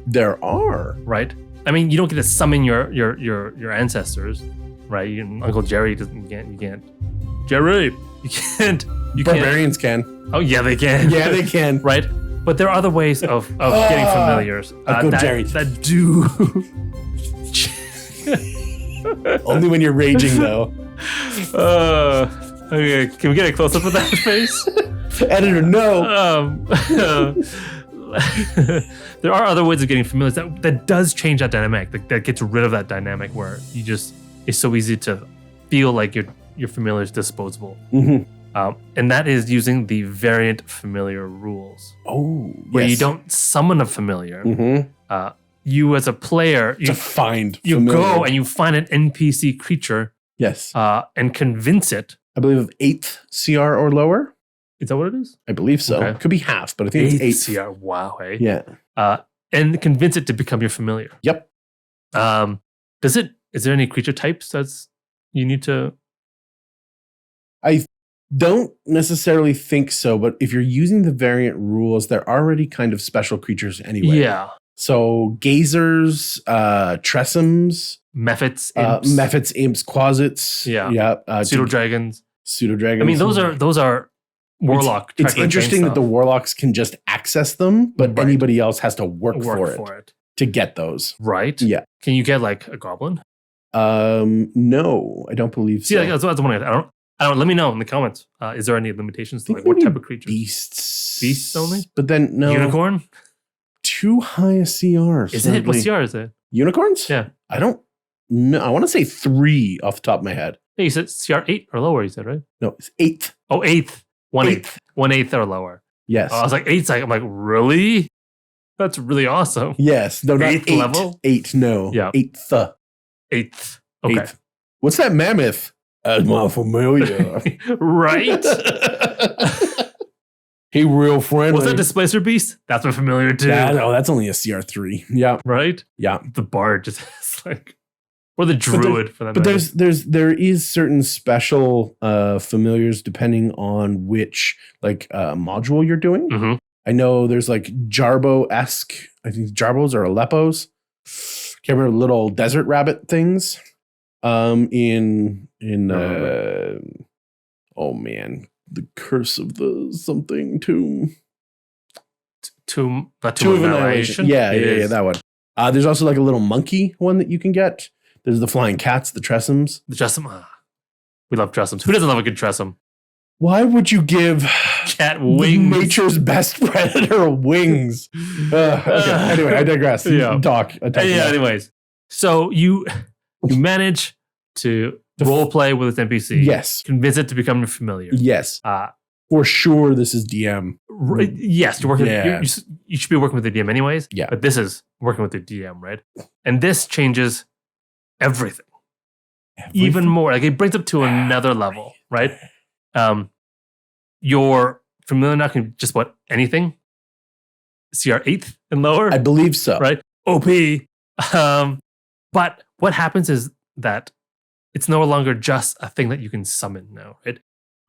There are. Right? I mean, you don't get to summon your ancestors, right? Uncle Jerry doesn't. You can't. Jerry, you can't. Barbarians can. Oh yeah, they can. Yeah, they can. Right? But there are other ways of getting familiars that do. Only when you're raging, though. Okay, can we get a close up of that face? Editor, no. There are other ways of getting familiar that does change that dynamic. That gets rid of that dynamic where it's so easy to feel like your familiar is disposable. And that is using the variant familiar rules. Oh, where you don't summon a familiar. You as a player, you go and you find an NPC creature. Yes. And convince it. I believe of 8th CR or lower. Is that what it is? I believe so. Okay. Could be half, but I think it's 8th CR. Wow. Hey. Yeah. And convince it to become your familiar. Yep. Is there any creature types that's you need to? I don't necessarily think so, but if you're using the variant rules, they're already kind of special creatures anyway. Yeah. So gazers, tressums, mephits, imps, quasits, pseudo dragons. I mean, those are warlock. It's interesting that the warlocks can just access them, but anybody else has to work for it to get those. Right? Yeah. Can you get like a goblin? No, I don't believe so. See, that's one. I don't. Let me know in the comments. Is there any limitations to like what type of creatures? Beasts only. But then no unicorn. Too high a CR. Is it? What CR is it? Unicorns? Yeah. I don't know. I want to say 3 off the top of my head. Hey, you said CR 8 or lower. You said right? No, it's 8th. Oh, 8th. 1/8. 1/8 or lower. Yes. I was like 8th. I'm like, really? That's really awesome. Yes. No, not 8th level. 8. No. Yeah. 8th. 8th. Okay. 8th. What's that mammoth? As my familiar. Right. He real friendly. Was that Displacer Beast? That's my familiar too. No, that's only a CR3. Yeah. Right? Yeah. The bard just has like, or the druid for that. But there is certain special familiars depending on which like module you're doing. I know there's like Jarbo-esque. I think Jarbos or Aleppos. Can't remember, little desert rabbit things. In oh man. The Curse of the something Tomb. Tomb of Annihilation. Yeah, that one. There's also like a little monkey one that you can get. There's the flying cats, the tressums. The tressum. We love tressums. Who doesn't love a good tressum? Why would you give cat wings? Nature's best predator wings? Okay. Anyway, I digress. Yeah. Talk. Anyways, so you manage to role play with this NPC. Yes. Convince it to become your familiar. Yes. For sure, this is DM. Yes, you're working. Yeah. You should be working with the DM anyways. Yeah. But this is working with the DM, right? And this changes everything. Even more. Like it brings it to another level, right? Your familiar now can just about anything. CR 8th and lower. I believe so. Right? OP. But what happens is that it's no longer just a thing that you can summon now, right?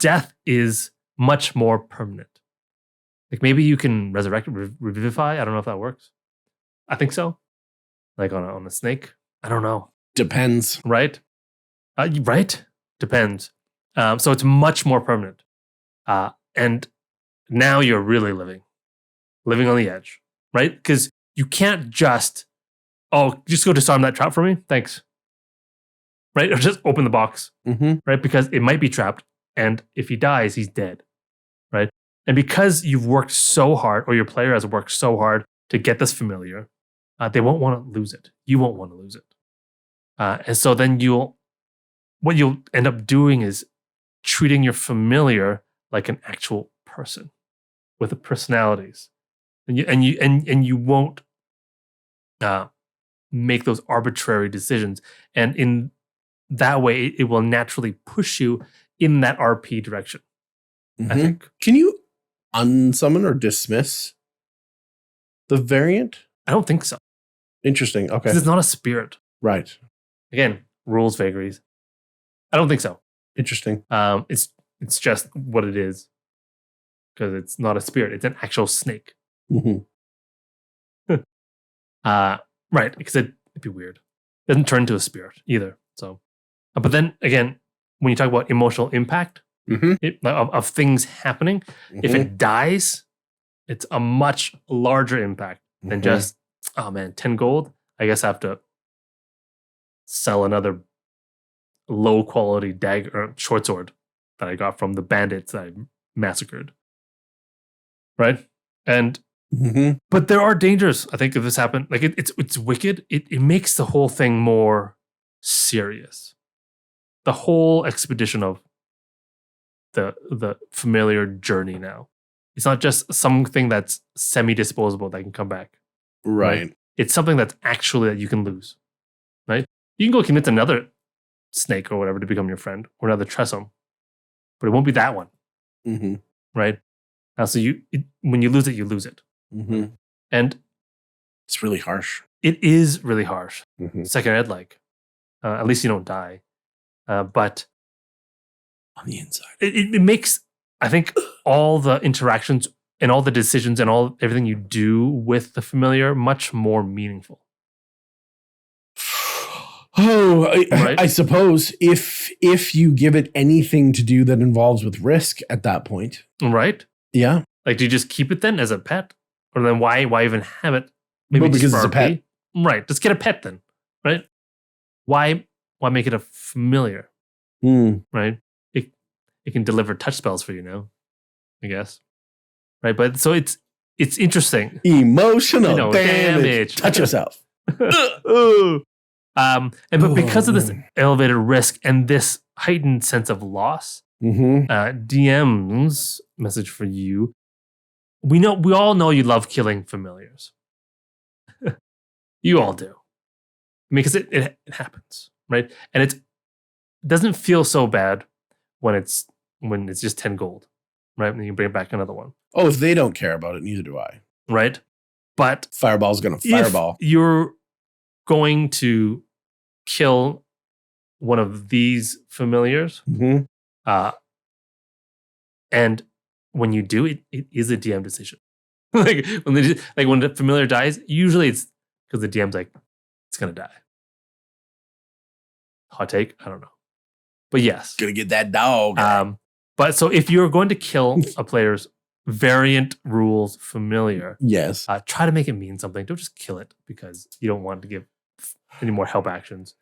Death is much more permanent. Like maybe you can resurrect, revivify. I don't know if that works. I think so. Like on a snake. I don't know. Depends. Right? Right? Depends. So it's much more permanent. And now you're really living on the edge, right? Because you can't just go disarm that trap for me. Thanks. Right? Or just open the box, right? Because it might be trapped. And if he dies, he's dead, right? And because you've worked so hard, or your player has worked so hard to get this familiar, they won't want to lose it. You won't want to lose it. And so then what you'll end up doing is treating your familiar like an actual person with the personalities, and you won't make those arbitrary decisions. And in that way, it will naturally push you in that RP direction. I think. Can you unsummon or dismiss the variant? I don't think so. Interesting. Okay. Because it's not a spirit. Right. Again, rules vagaries. I don't think so. Interesting. It's just what it is. Because it's not a spirit. It's an actual snake. Right. Because it'd be weird. It doesn't turn into a spirit either. So, but then again, when you talk about emotional impact of things happening, if it dies, it's a much larger impact than just, 10 gold. I guess I have to sell another low quality dagger or short sword that I got from the bandits that I massacred. Right? And but there are dangers, I think, if this happened. Like it's wicked. It makes the whole thing more serious. The whole expedition of the familiar journey now. It's not just something that's semi-disposable that can come back. Right. It's something that's actually that you can lose. Right? You can go convince another snake or whatever to become your friend, or another tressum, but it won't be that one. Right? So when you lose it, you lose it. And it's really harsh. It is really harsh. Second ed, like, at least you don't die. But on the inside, it makes, I think, all the interactions and all the decisions and everything you do with the familiar much more meaningful. I suppose if you give it anything to do that involves with risk at that point. Right? Yeah. Like, do you just keep it then as a pet? Or then why even have it? Maybe because it's a pet. Right. Just get a pet then. Right? Why make it a familiar? Right? It can deliver touch spells for you now, I guess. Right? But so it's interesting. Emotional damage. Touch yourself. But because of this elevated risk and this heightened sense of loss, DM's message for you: we all know you love killing familiars. You all do, because it happens, right? And it doesn't feel so bad when it's just 10 gold, right? And you bring back another one. Oh, if they don't care about it, neither do I. Right, but Fireball's gonna fireball. If you're going to kill one of these familiars, and when you do it is a DM decision. when the familiar dies, usually it's because the DM's like, it's gonna die. Hot take, I don't know, but yes, gonna get that dog. But so if you're going to kill a player's variant rules familiar, yes, try to make it mean something. Don't just kill it because you don't want to give any more help actions.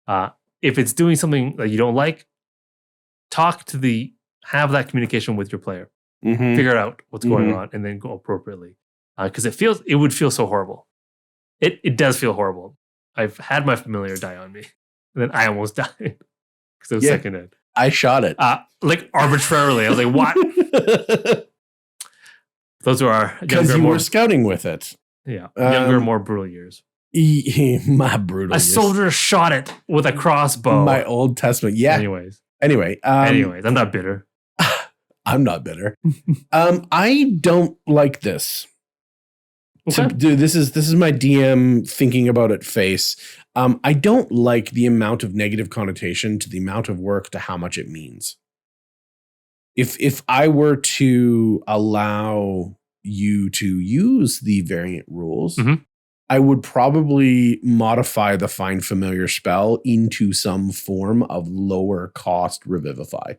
If it's doing something that you don't like, have that communication with your player. Mm-hmm. Figure out what's going on and then go appropriately. Because it would feel so horrible. It does feel horrible. I've had my familiar die on me. And then I almost died. Because it was second ed. I shot it. Like arbitrarily. I was like, what? Those were our because you were scouting with it. Yeah. Younger, more brutal years. My brutal years. A soldier shot it with a crossbow. My Old Testament. Yeah. Anyway. I'm not bitter. I'm not bitter. I don't like this. Okay. This is my DM thinking about it face. I don't like the amount of negative connotation to the amount of work to how much it means. If I were to allow you to use the variant rules, I would probably modify the Find Familiar spell into some form of lower cost Revivify,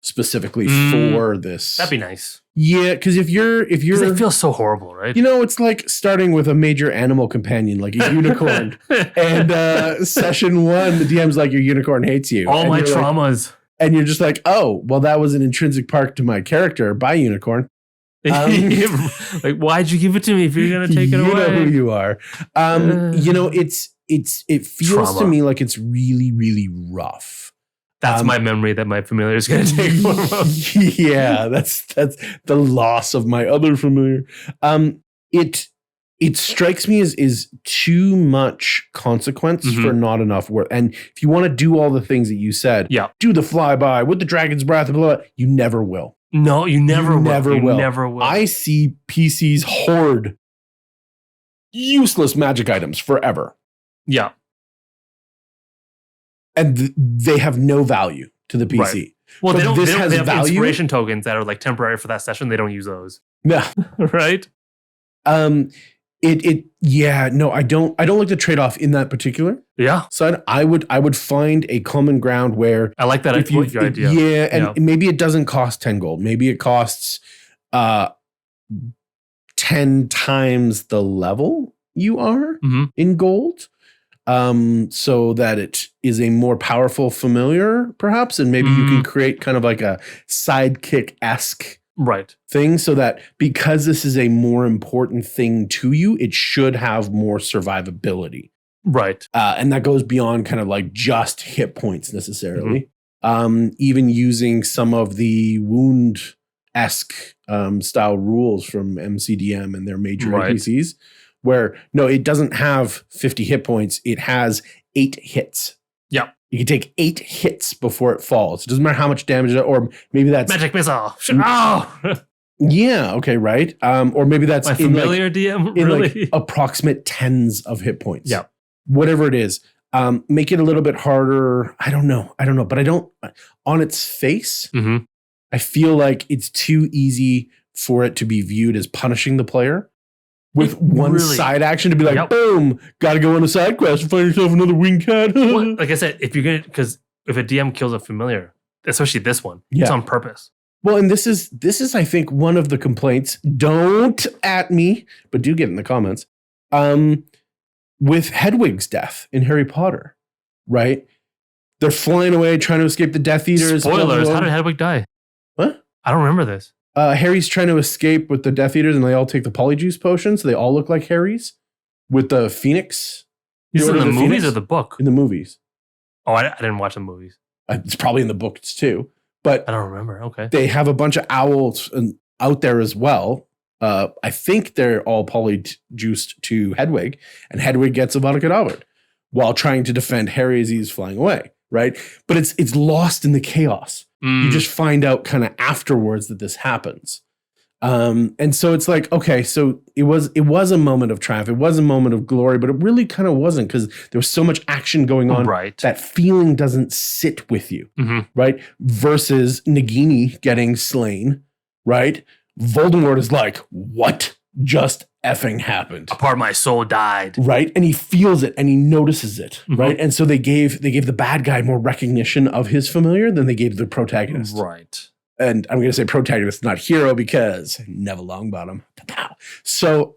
specifically for this. That'd be nice. Yeah, because if you're, it feels so horrible, right? It's like starting with a major animal companion, like a unicorn, and session 1, the DM's like, your unicorn hates you. All my traumas. And you're just like, oh, well, that was an intrinsic part to my character. Bye, unicorn. Like, why'd you give it to me if you're gonna take it away? You know who you are. It feels to me like it's really, really rough. That's my memory that my familiar is gonna take. Yeah, that's the loss of my other familiar. It strikes me as too much consequence for not enough work. And if you want to do all the things that you said, do the flyby with the dragon's breath, blah, blah, you never will. No, you never will. I see PCs hoard useless magic items forever. Yeah. And they have no value to the PC. Right. Well, they have value. Inspiration tokens that are like temporary for that session. They don't use those. Yeah. Right? I don't like the trade-off in that particular. Yeah. So I would find a common ground where I like that your idea. Yeah, and maybe it doesn't cost 10 gold. Maybe it costs 10 times the level you are in gold. So that it is a more powerful familiar, perhaps, and maybe you can create kind of like a sidekick-esque thing, so that because this is a more important thing to you, it should have more survivability. Right. And that goes beyond kind of like just hit points necessarily. Even using some of the wound-esque style rules from MCDM and their major NPCs, where it doesn't have 50 hit points. It has 8 hits. Yeah. You can take 8 hits before it falls. It doesn't matter how much damage, or maybe that's magic missile. Oh. Yeah. Okay. Right. Or maybe that's my familiar DM. In really? like approximate tens of hit points. Yeah. Whatever it is, make it a little bit harder. I don't know. But I don't. On its face, I feel like it's too easy for it to be viewed as punishing the player. With one side action to be like, boom, got to go on a side quest and find yourself another winged cat. Well, like I said, if a DM kills a familiar, especially this one, it's on purpose. Well, and this is I think one of the complaints. Don't at me, but do get in the comments. With Hedwig's death in Harry Potter, right? They're flying away trying to escape the Death Eaters. Spoilers! How did Hedwig die? What? I don't remember this. Harry's trying to escape with the Death Eaters, and they all take the polyjuice potion, so they all look like Harry's with the Phoenix. Is it in the movies or the book? In the movies. Oh, I didn't watch the movies. It's probably in the books too, but I don't remember. Okay, they have a bunch of owls out there as well. I think they're all polyjuiced to Hedwig, and Hedwig gets a Avada while trying to defend Harry as he's flying away. Right, but it's lost in the chaos. You just find out kind of afterwards that this happens. And so it's like, okay, so it was a moment of triumph. It was a moment of glory, but it really kind of wasn't, because there was so much action going on. Right. That feeling doesn't sit with you. Right. Versus Nagini getting slain. Right. Voldemort is like, what just effing happened? A part of my soul died. Right. And he feels it and he notices it. Right. And so they gave the bad guy more recognition of his familiar than they gave the protagonist. Right. And I'm going to say protagonist, not hero, because Neville Longbottom. So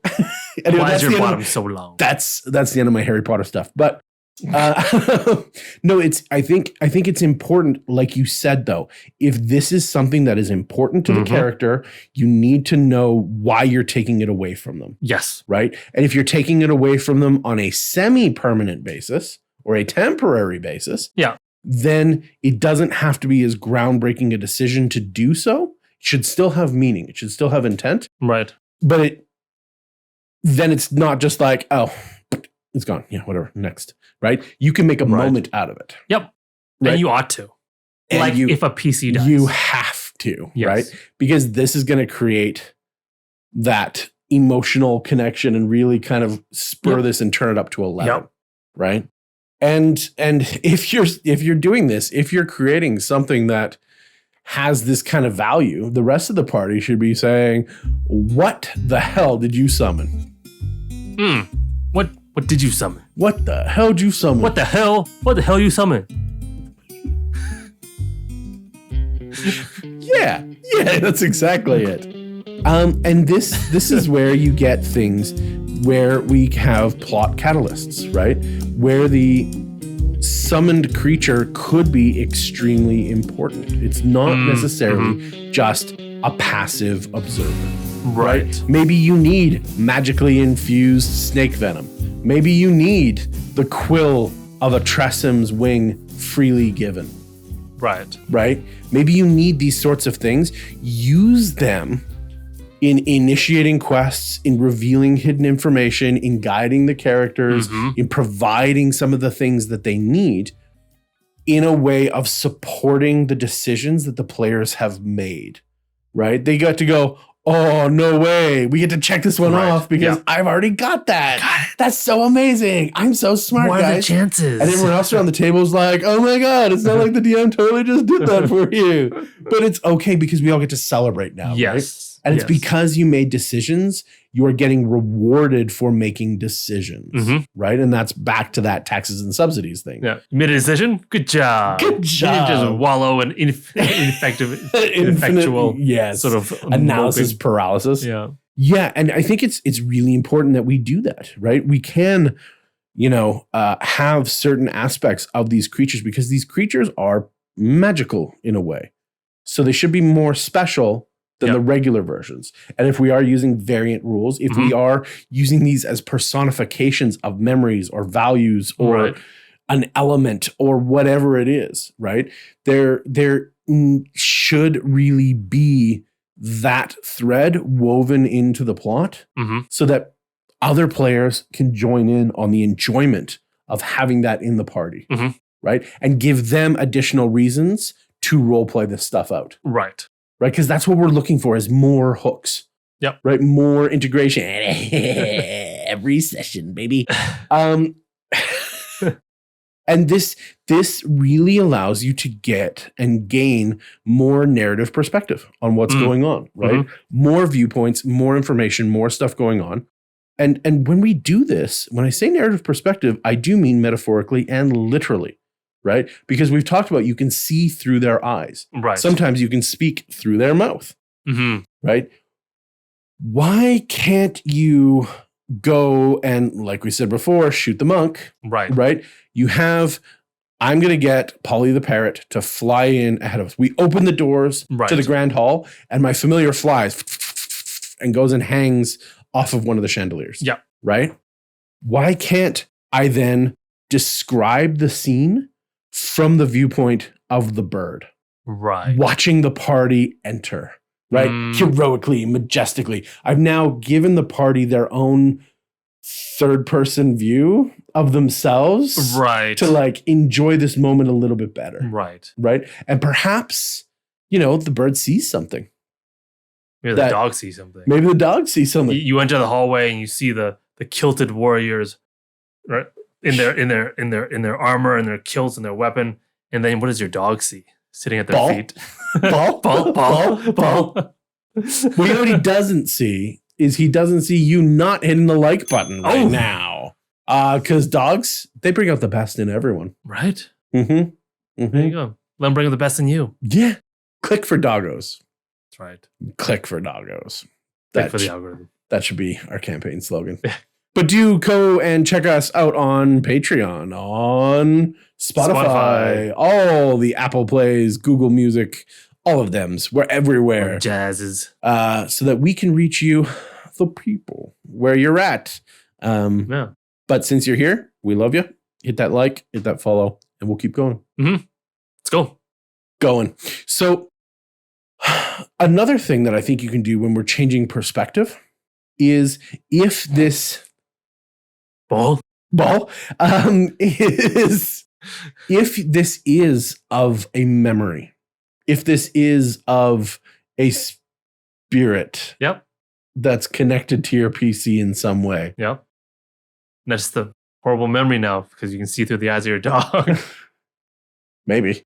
anyway, why is your bottom so long? That's the end of my Harry Potter stuff. But No, I think it's important, like you said, though. If this is something that is important to the character, you need to know why you're taking it away from them. Yes. Right? And if you're taking it away from them on a semi-permanent basis or a temporary basis, then it doesn't have to be as groundbreaking a decision to do so. It should still have meaning. It should still have intent. Right. But then it's not just like, oh, it's gone. Yeah, whatever. Next. Right? You can make a moment out of it. Yep. Right? And you ought to. And like if a PC does. You have to, right? Because this is going to create that emotional connection and really kind of spur this and turn it up to 11. Right? And if you're doing this, if you're creating something that has this kind of value, the rest of the party should be saying, what the hell did you summon? What did you summon? What the hell did you summon? What the hell you summon? Yeah, that's exactly it. And this is where you get things where we have plot catalysts, right? Where the summoned creature could be extremely important. It's not necessarily just a passive observer. Right? Maybe you need magically infused snake venom. Maybe you need the quill of a Tressim's wing freely given. Right? Maybe you need these sorts of things. Use them in initiating quests, in revealing hidden information, in guiding the characters, in providing some of the things that they need in a way of supporting the decisions that the players have made, right? They got to go, oh, no way. We get to check this one off because I've already got that. That's so amazing. I'm so smart, what guys. What are the chances? And everyone else around the table is like, oh my God, it's not like the DM totally just did that for you. But it's okay because we all get to celebrate now, right? And it's because you made decisions, you are getting rewarded for making decisions, right? And that's back to that taxes and subsidies thing. Yeah. You made a decision? Good job. Good job. You didn't just wallow in ineffectual sort of analysis paralysis. Yeah. And I think it's really important that we do that, right? We can, have certain aspects of these creatures because these creatures are magical in a way. So they should be more special than the regular versions. And if we are using variant rules, if we are using these as personifications of memories or values or an element or whatever it is, right? There should really be that thread woven into the plot so that other players can join in on the enjoyment of having that in the party, right? And give them additional reasons to roleplay this stuff out. Right, because that's what we're looking for is more hooks. Right, more integration. Every session, baby. And this really allows you to get and gain more narrative perspective on what's going on, right? More viewpoints, more information, more stuff going on. And when we do this, when I say narrative perspective, I do mean metaphorically and literally. Right? Because we've talked about you can see through their eyes. Right. Sometimes you can speak through their mouth. Right? Why can't you go and, like we said before, shoot the monk? Right? You have, I'm going to get Polly the parrot to fly in ahead of us. We open the doors to the grand hall and my familiar flies and goes and hangs off of one of the chandeliers. Right? Why can't I then describe the scene from the viewpoint of the bird, watching the party enter, right? Heroically, majestically. I've now given the party their own third-person view of themselves, to like enjoy this moment a little bit better, right? And perhaps the bird sees something. Maybe the dog sees something. Maybe the dog sees something. You enter the hallway and you see the kilted warriors, right? In their armor and their kilts and their weapon, and then what does your dog see sitting at their feet? Ball. What he doesn't see is he doesn't see you not hitting the like button right now. Because dogs, they bring out the best in everyone. Right. There you go. Let them bring out the best in you. Yeah. Click for doggos. That's right. Click for doggos. Click for the algorithm. That should be our campaign slogan. But do go and check us out on Patreon, on Spotify, all the Apple Plays, Google Music, all of them. We're everywhere. Jazzes. So that we can reach you, the people, where you're at. But since you're here, we love you. Hit that like, hit that follow, and we'll keep going. Mm-hmm. Let's go. Going. So another thing that I think you can do when we're changing perspective is if this ball is if this is of a memory, if this is of a spirit that's connected to your PC in some way. Yep. That's the horrible memory now because you can see through the eyes of your dog. Maybe.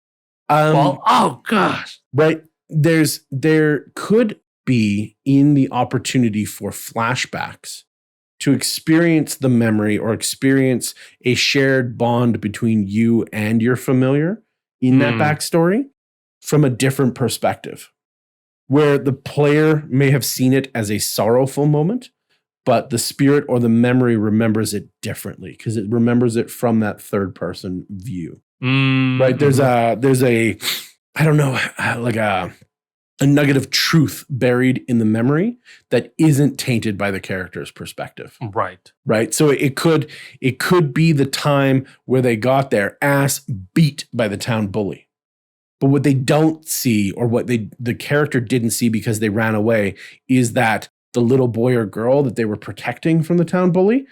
Oh gosh. Right. There could be in the opportunity for flashbacks to experience the memory or experience a shared bond between you and your familiar in that backstory from a different perspective, where the player may have seen it as a sorrowful moment, but the spirit or the memory remembers it differently because it remembers it from that third person view. Right? There's a I don't know, like a nugget of truth buried in the memory that isn't tainted by the character's perspective. Right. So it could be the time where they got their ass beat by the town bully. But what they don't see, or what the character didn't see because they ran away, is that the little boy or girl that they were protecting from the town bully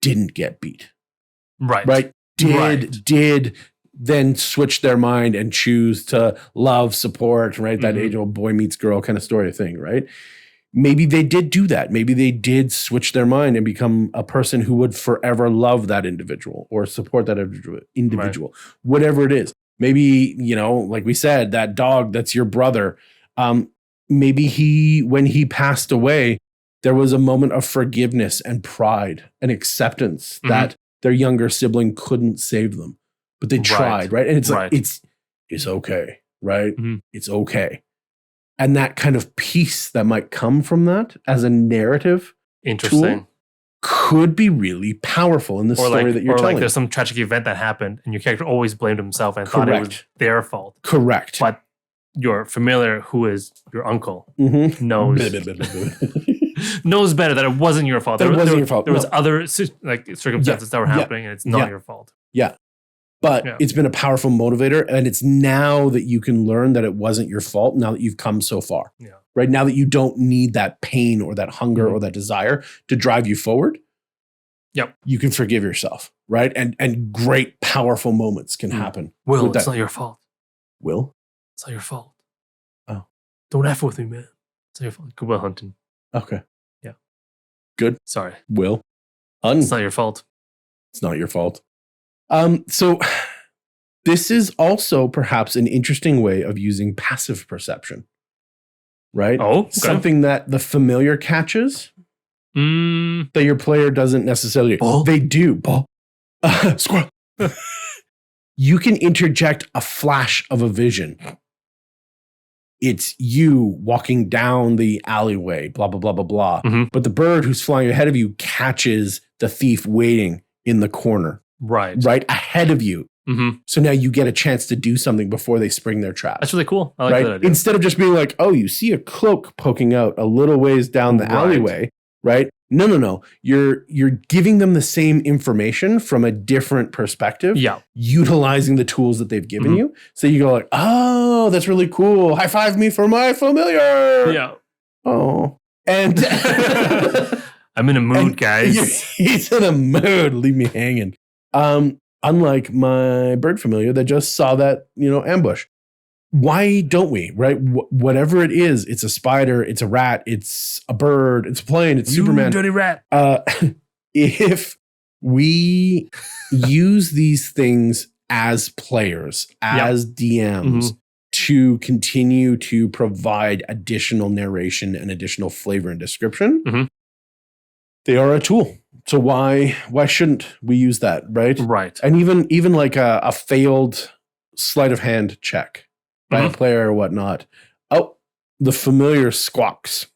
didn't get beat. Right. Did then switch their mind and choose to love, support, right? That age-old boy meets girl kind of story thing, right? Maybe they did do that. Maybe they did switch their mind and become a person who would forever love that individual or support that individual, whatever it is. Maybe, like we said, that dog that's your brother, maybe when he passed away, there was a moment of forgiveness and pride and acceptance that their younger sibling couldn't save them. But they tried, right? And it's like, it's okay, right? It's okay. And that kind of peace that might come from that as a narrative tool could be really powerful in the story that you're telling. Or there's some tragic event that happened and your character always blamed himself and thought it was their fault. Correct. But your familiar, who is your uncle, knows knows better that it wasn't your fault. There was other circumstances that were happening and it's not your fault. Yeah. But it's been a powerful motivator, and it's now that you can learn that it wasn't your fault, now that you've come so far. Right? Now that you don't need that pain or that hunger or that desire to drive you forward, you can forgive yourself, right? And great, powerful moments can happen. Will, it's not your fault. Will? It's not your fault. Oh. Don't F with me, man. It's not your fault. Good Will Hunting. Okay. Yeah. Good. Sorry. Will. It's not your fault. It's not your fault. So this is also perhaps an interesting way of using passive perception, right? Oh, okay. Something that the familiar catches that your player doesn't necessarily. They do. Squirrel. You can interject a flash of a vision. It's you walking down the alleyway, blah, blah, blah, blah, blah. But the bird who's flying ahead of you catches the thief waiting in the corner. Right ahead of you. So now you get a chance to do something before they spring their trap. That's really cool. I like that idea. Instead of just being like, oh, you see a cloak poking out a little ways down the alleyway, right? No. You're giving them the same information from a different perspective, utilizing the tools that they've given you. So you go like, oh, that's really cool. High five me for my familiar. Yeah. Oh. And I'm in a mood, guys. He's in a mood. Leave me hanging. Unlike my bird familiar that just saw that, ambush. Why don't we, right? Whatever it is, it's a spider, it's a rat, it's a bird, it's a plane, it's Superman. Dirty rat. If we use these things as players, as DMs, to continue to provide additional narration and additional flavor and description, they are a tool. So why shouldn't we use that, right? Right. And even like a failed sleight of hand check by a player or whatnot. Oh, the familiar squawks.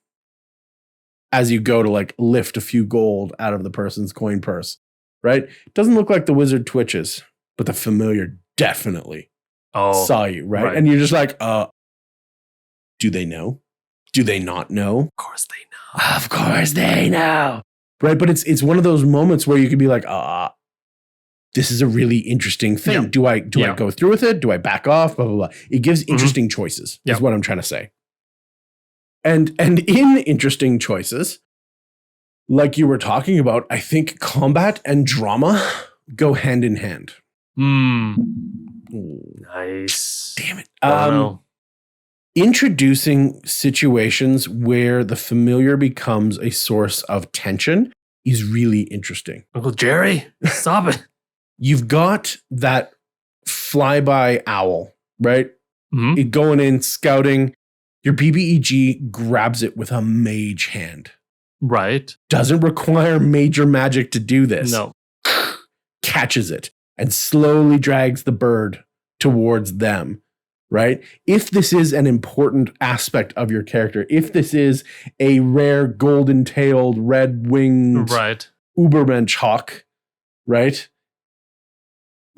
as you go to like lift a few gold out of the person's coin purse, right? It doesn't look like the wizard twitches, but the familiar definitely saw you, right? And you're just like, do they know? Do they not know? Of course they know. Of course they know. Right? But it's one of those moments where you could be like, this is a really interesting thing. Yeah. Do I go through with it? Do I back off? Blah, blah, blah. It gives interesting choices, is what I'm trying to say. And in interesting choices, like you were talking about, I think combat and drama go hand in hand. Nice. Damn it. Introducing situations where the familiar becomes a source of tension is really interesting. Uncle Jerry, stop it. You've got that flyby owl, right? Mm-hmm. It going in, scouting. Your BBEG grabs it with a mage hand. Right. Doesn't require major magic to do this. No. Catches it and slowly drags the bird towards them, right? If this is an important aspect of your character, if this is a rare golden-tailed, red-winged Ubermensch hawk, right?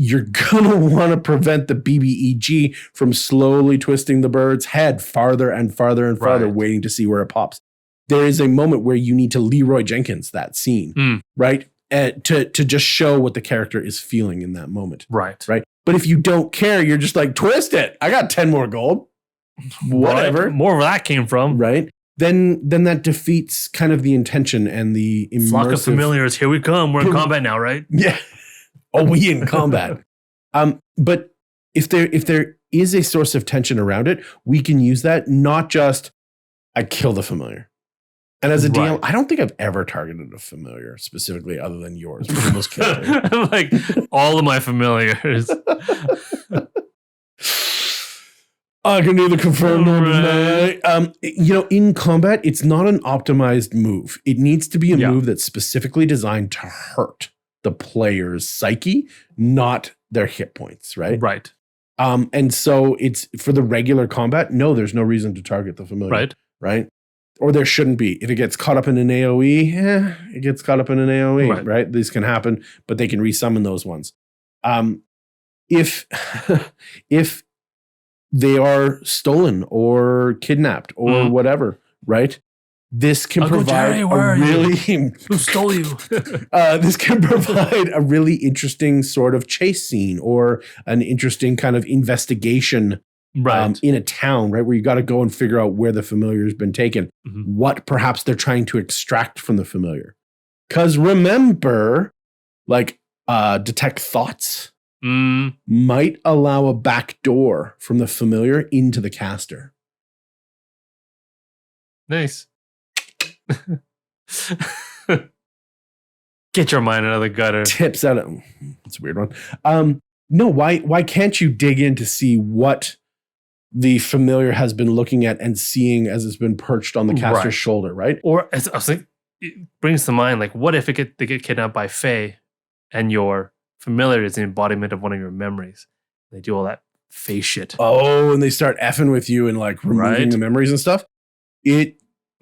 You're going to want to prevent the BBEG from slowly twisting the bird's head farther and farther and farther, waiting to see where it pops. There is a moment where you need to Leroy Jenkins that scene, right? To just show what the character is feeling in that moment. Right. But if you don't care, you're just like, twist it. I got 10 more gold. Whatever. Right. More where that came from. Right. Then that defeats kind of the intention and the immersive. Flock of familiars. Here we come. We're in combat now, right? Yeah. Oh, we in combat. But if there is a source of tension around it, we can use that, not just I kill the familiar. And as a DM, I don't think I've ever targeted a familiar specifically other than yours. We almost killed it. Like all of my familiars. I can neither confirm nor deny. In combat, it's not an optimized move. It needs to be a move that's specifically designed to hurt the player's psyche, not their hit points, right? Right. And so it's for the regular combat, no, there's no reason to target the familiar. Right? Or there shouldn't be. If it gets caught up in an AoE, it gets caught up in an AoE, right? These can happen, but they can resummon those ones. If they are stolen or kidnapped or whatever, right? This can Uncle provide Jerry, where a are really you? Who stole you? This can provide a really interesting sort of chase scene or an interesting kind of investigation in a town, right? Where you got to go and figure out where the familiar has been taken, what perhaps they're trying to extract from the familiar. Because remember, detect thoughts might allow a back door from the familiar into the caster. Nice. Get your mind out of the gutter. Tips out of it's a weird one. No, why can't you dig in to see what the familiar has been looking at and seeing as it's been perched on the caster's shoulder, right? Or I was like, it brings to mind, like, what if they get kidnapped by Fae and your familiar is the embodiment of one of your memories? They do all that Fae shit. Oh, and they start effing with you and like removing the memories and stuff. It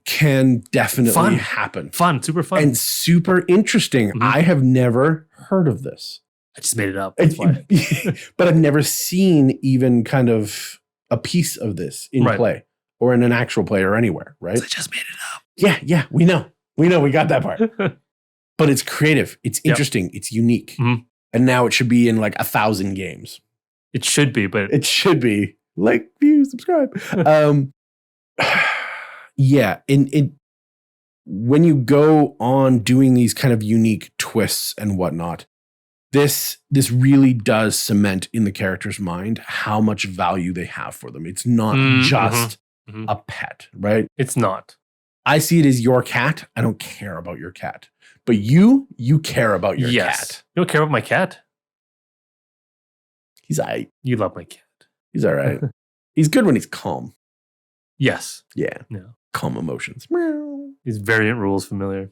can definitely happen. Fun, super fun. And super interesting. I have never heard of this. I just made it up. But I've never seen even kind of a piece of this in play or in an actual play or anywhere, right? I just made it up. Yeah, we know. We got that part. But it's creative. It's interesting. It's unique. And now it should be in like 1,000 games. It should be, but... It should be. Like, view, subscribe. Yeah, when you go on doing these kind of unique twists and whatnot, this really does cement in the character's mind how much value they have for them. It's not just a pet, right? It's not. I see it as your cat. I don't care about your cat. But you care about your cat. You don't care about my cat? He's all right. You love my cat. He's all right. He's good when he's calm. Yes. Yeah. Calm emotions. Meow. He's variant rules familiar.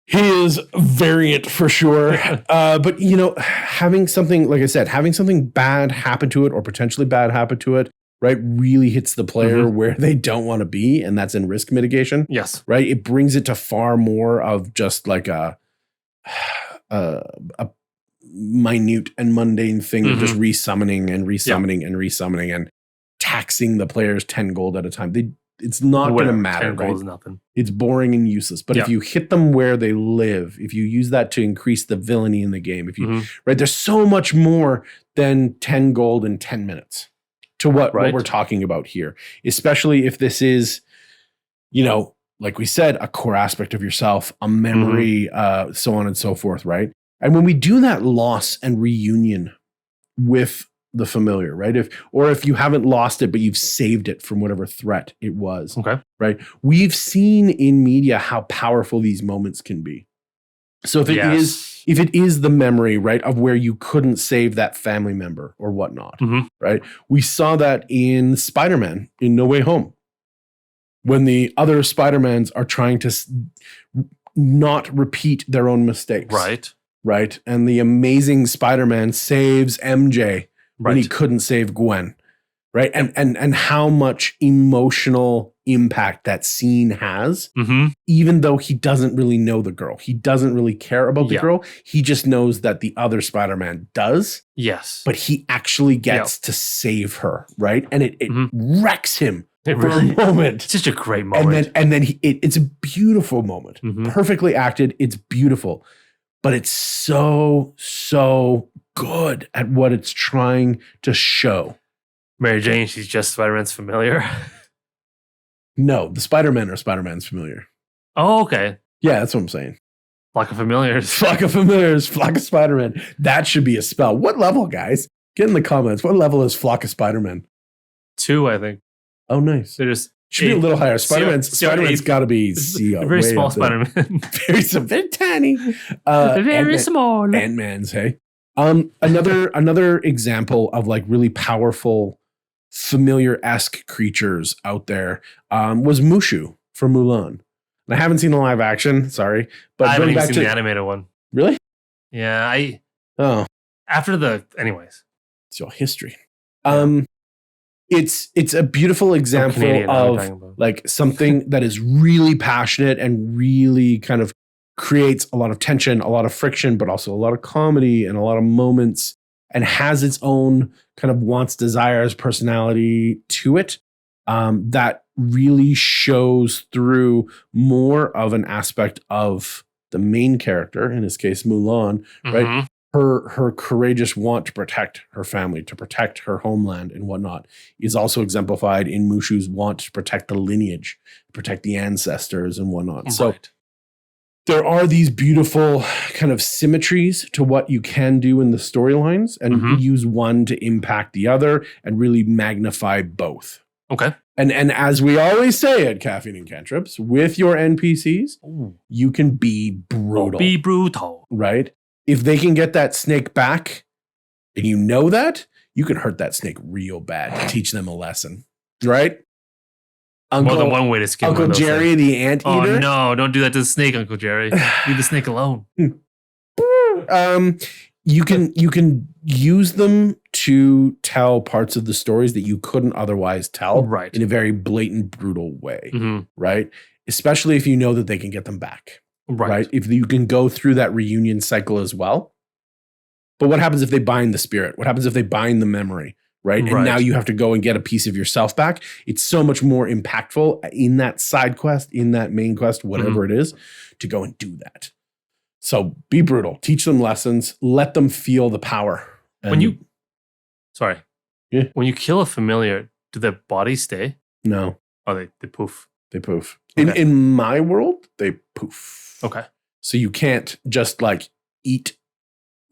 He is variant for sure. But, having something, like I said, having something bad happen to it or potentially bad happen to it, right, really hits the player where they don't want to be, and that's in risk mitigation. Yes. Right? It brings it to far more of just like a minute and mundane thing of just resummoning and taxing the players 10 gold at a time. It's not going to matter. 10 gold is nothing. It's boring and useless. But if you hit them where they live, if you use that to increase the villainy in the game, if you right, there's so much more than 10 gold in 10 minutes to what we're talking about here. Especially if this is, like we said, a core aspect of yourself, a memory, so on and so forth, right? And when we do that loss and reunion with the familiar, right? If you haven't lost it, but you've saved it from whatever threat it was, right? We've seen in media how powerful these moments can be. So if it is the memory, right, of where you couldn't save that family member or whatnot, right? We saw that in Spider-Man in No Way Home, when the other Spider-Mans are trying to not repeat their own mistakes. Right. And the amazing Spider-Man saves MJ when he couldn't save Gwen. Right. And how much emotional impact that scene has, even though he doesn't really know the girl. He doesn't really care about the girl. He just knows that the other Spider-Man does. Yes. But he actually gets to save her. Right. And it wrecks him. For a moment. It's such a great moment. And then it's a beautiful moment. Perfectly acted. It's beautiful. But it's so good at what it's trying to show. Mary Jane, she's just Spider-Man's familiar. No, the Spider-Men are Spider-Man's familiar. Oh, okay. Yeah, that's what I'm saying. Flock of Familiars. Flock of Familiars, Flock of Spider-Man. That should be a spell. What level, guys? Get in the comments. What level is Flock of Spider-Man? 2, I think. Oh, nice. They're just should be a little higher. Spider-Man's got to be very small Spider-Man. very tiny. Very small. Ant-Man's, hey. Another example of like really powerful familiar-esque creatures out there was Mushu from Mulan. And I haven't seen the live action, sorry. But I haven't even seen the animated one. Really? Yeah, anyways. It's your history. It's a beautiful example of like something that is really passionate and really kind of creates a lot of tension, a lot of friction, but also a lot of comedy and a lot of moments, and has its own kind of wants, desires, personality to it that really shows through more of an aspect of the main character, in this case Mulan, right? Her courageous want to protect her family, to protect her homeland and whatnot is also exemplified in Mushu's want to protect the lineage, protect the ancestors and whatnot. So there are these beautiful kind of symmetries to what you can do in the storylines, and use one to impact the other and really magnify both. Okay. And as we always say at Caffeine and Cantrips, with your NPCs, you can be brutal. Be brutal. Right? If they can get that snake back, and you know that, you can hurt that snake real bad to teach them a lesson. Right? More than one way to skin Uncle Jerry, the anteater. Oh, no. Don't do that to the snake, Uncle Jerry. Leave the snake alone. You can use them to tell parts of the stories that you couldn't otherwise tell in a very blatant, brutal way. Right? Especially if you know that they can get them back. Right. If you can go through that reunion cycle as well. But what happens if they bind the spirit? What happens if they bind the memory? Right. And now you have to go and get a piece of yourself back. It's so much more impactful in that side quest, in that main quest, whatever it is, to go and do that. So be brutal, teach them lessons, let them feel the power. When you kill a familiar, do their bodies stay? No. Oh, they poof. They poof. Okay. In my world, they poof. Okay. So you can't just like eat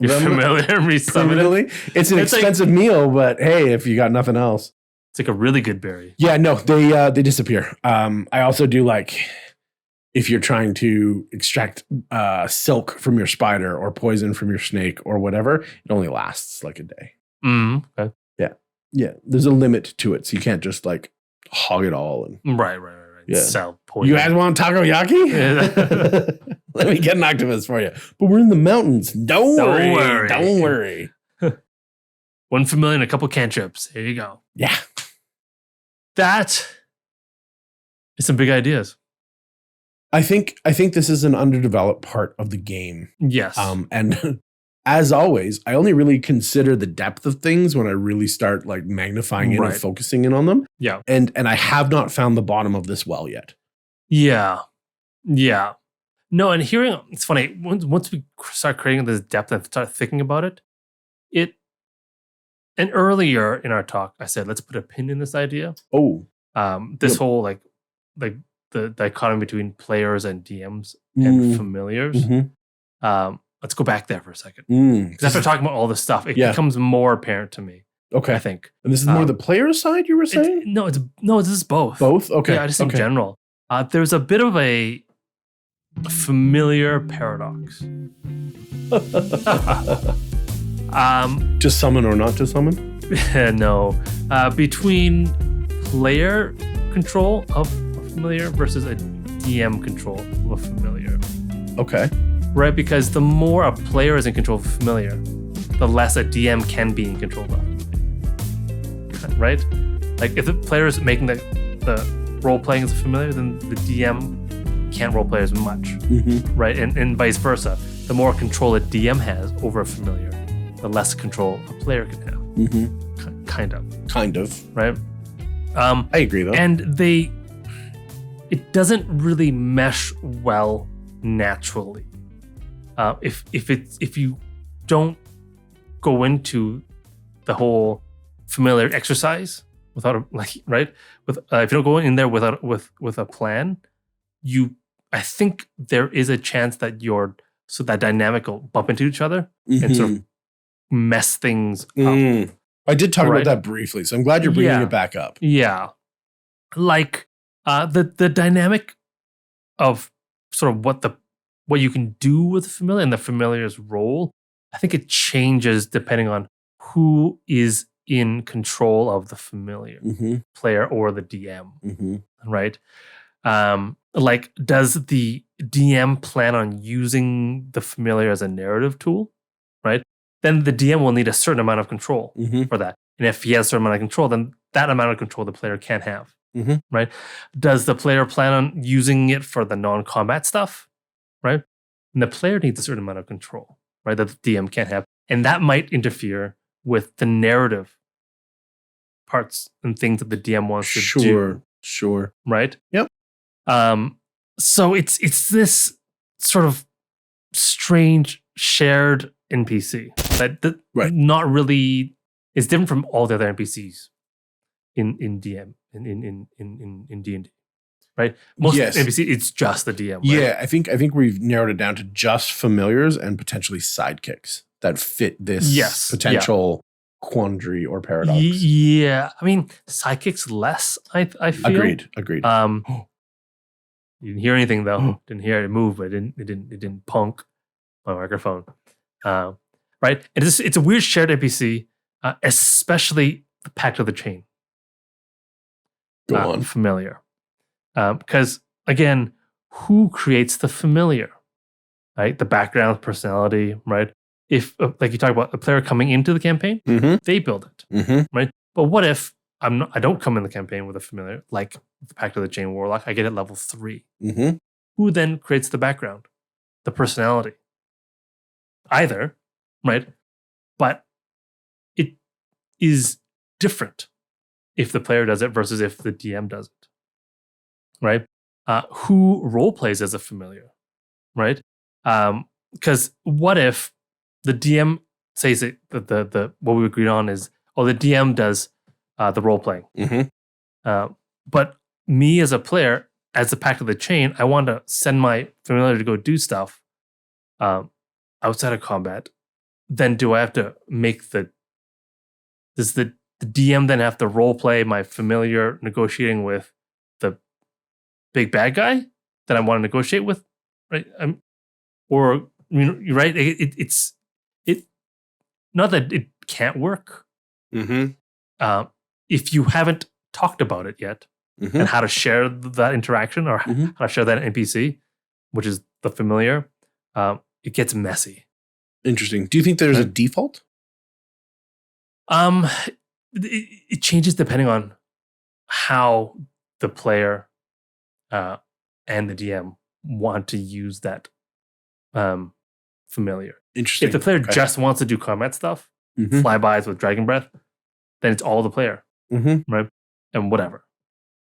You're familiar permanently. It's an expensive meal, but hey, if you got nothing else. It's like a really good berry. Yeah, no, they disappear. I also do like if you're trying to extract silk from your spider or poison from your snake or whatever, it only lasts like a day. Okay. Yeah. There's a limit to it, so you can't just like hog it all. And right. Yeah. Sell poison. You guys want takoyaki? Yeah. Let me get an octopus for you. But we're in the mountains. Don't worry. One familiar and a couple cantrips. Here you go. Yeah. that is some big ideas. I think this is an underdeveloped part of the game. Yes. And as always, I only really consider the depth of things when I really start like magnifying in and focusing in on them. Yeah. And I have not found the bottom of this well yet. Yeah. Yeah. No, and hearing, it's funny, once we start creating this depth and start thinking about it, and earlier in our talk, I said, let's put a pin in this idea. Oh. This whole like the dichotomy between players and DMs and familiars. Let's go back there for a second. Because after talking about all this stuff, it becomes more apparent to me. Okay. I think. And this is more the player side you were saying? This is both. Both? Okay. Yeah, just in general. There's a bit of a familiar paradox. To summon or not to summon? No. Between player control of a familiar versus a DM control of a familiar. Okay. Right? Because the more a player is in control of a familiar, the less a DM can be in control of. Right? Like if the player is making the role playing as a familiar, then the DM can't role play as much. Right? And vice versa. The more control a DM has over a familiar, the less control a player can have. Kind of. Right? I agree though. And it doesn't really mesh well naturally. If you don't go into the whole familiar exercise without if you don't go in there without with a plan, I think there is a chance that that dynamic will bump into each other and sort of mess things up. I did talk about that briefly, so I'm glad you're bringing it back up. Yeah. Like the dynamic of sort of what you can do with the familiar and the familiar's role, I think it changes depending on who is in control of the familiar player or the DM, right? Like, does the DM plan on using the familiar as a narrative tool, right? Then the DM will need a certain amount of control for that. And if he has a certain amount of control, then that amount of control the player can have, right? Does the player plan on using it for the non-combat stuff, right? And the player needs a certain amount of control, right, that the DM can't have. And that might interfere with the narrative parts and things that the DM wants to do. Sure. Right? Yep. So it's this sort of strange shared NPC that not really is different from all the other NPCs in DM in D&D. Right? Most NPC, it's just the DM. Right? Yeah, I think we've narrowed it down to just familiars and potentially sidekicks that fit this potential quandary or paradox. Yeah, I mean, sidekicks less. I feel. Agreed. You didn't hear anything though. Didn't hear it move, but it didn't punk my microphone. Right? It's a weird shared NPC, especially the Pact of the Chain. Go on. Familiar. Because again, who creates the familiar? Right? The background, personality, right? If like you talk about a player coming into the campaign, they build it. Right? But what if I don't come in the campaign with a familiar, like the Pact of the Chain Warlock, I get it level 3. Who then creates the background? The personality. Either, right? But it is different if the player does it versus if the DM does it. Right? Who role plays as a familiar? Right? Because what if the DM says it, the what we agreed on is, the DM does the role playing. But me as a player, as the Pact of the Chain, I want to send my familiar to go do stuff outside of combat. Then do I have to make does the DM then have to role play my familiar negotiating with the big bad guy that I want to negotiate with? Right? Or, you're right. It's not that it can't work. If you haven't talked about it yet and how to share that interaction or how to share that NPC, which is the familiar, it gets messy. Interesting. Do you think there's a default? It changes depending on how the player and the DM want to use that familiar. Interesting. If the player just wants to do combat stuff, flybys with Dragon Breath, then it's all the player, right? And whatever,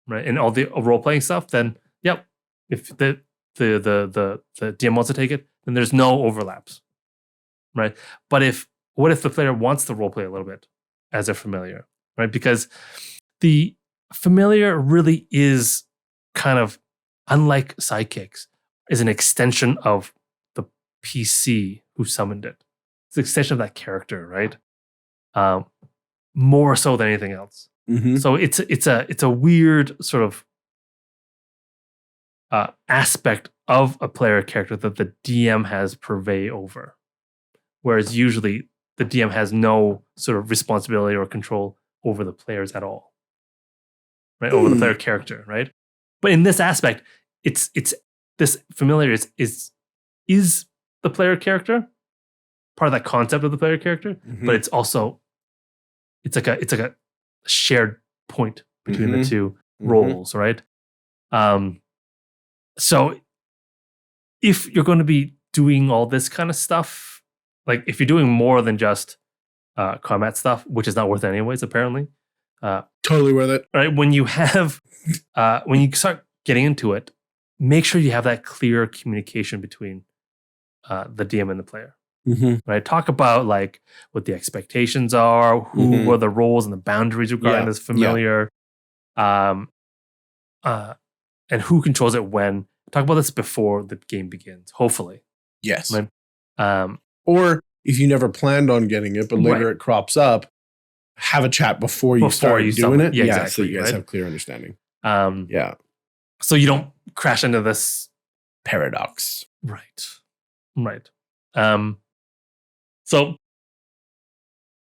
right? And all the role playing stuff, then yep. If the DM wants to take it, then there's no overlaps, right? But what if the player wants to role play a little bit as a familiar, right? Because the familiar really is kind of, unlike sidekicks, is an extension of the PC who summoned it. It's an extension of that character, right? More so than anything else. So it's a weird sort of aspect of a player character that the DM has purvey over, whereas usually the DM has no sort of responsibility or control over the players at all, right? Over the player character, right? But in this aspect, it's this familiar is the player character, part of that concept of the player character, but it's also it's like a shared point between the two roles, right? So if you're going to be doing all this kind of stuff, like if you're doing more than just combat stuff, which is not worth it anyways, apparently. Totally worth it. Right? When you have, when you start getting into it, make sure you have that clear communication between the DM and the player. Right? Talk about like what the expectations are, who are the roles and the boundaries regarding this familiar, and who controls it when. Talk about this before the game begins, hopefully. Yes. Right? Or if you never planned on getting it, but later it crops up, have a chat before you start doing it. Yeah, exactly, so you guys have clear understanding. So you don't crash into this paradox. Right. So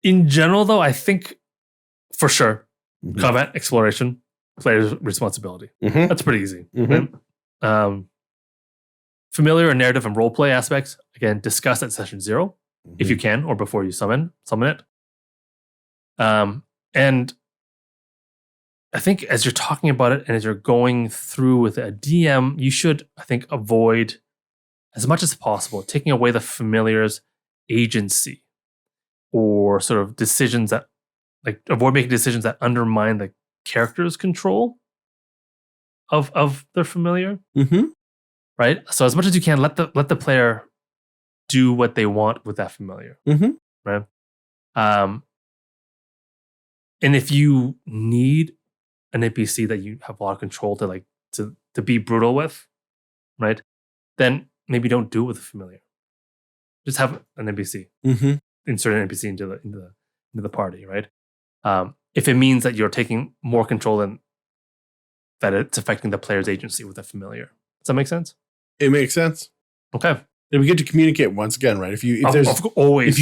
in general, though, I think for sure, combat exploration, player's responsibility. That's pretty easy. Right? Familiar and narrative and roleplay aspects, again, discuss at session 0 if you can, or before you summon it. And I think as you're talking about it and as you're going through with a DM, you should, I think, avoid as much as possible taking away the familiar's agency or sort of decisions that, like, avoid making decisions that undermine the character's control of their familiar. Right? So as much as you can, let the player do what they want with that familiar. Right? And if you need an NPC that you have a lot of control to be brutal with, right? Then maybe don't do it with a familiar. Just have an NPC. Insert an NPC into the party, right? If it means that you're taking more control than that, it's affecting the player's agency with a familiar. Does that make sense? It makes sense. Okay. And we get to communicate once again, right? If you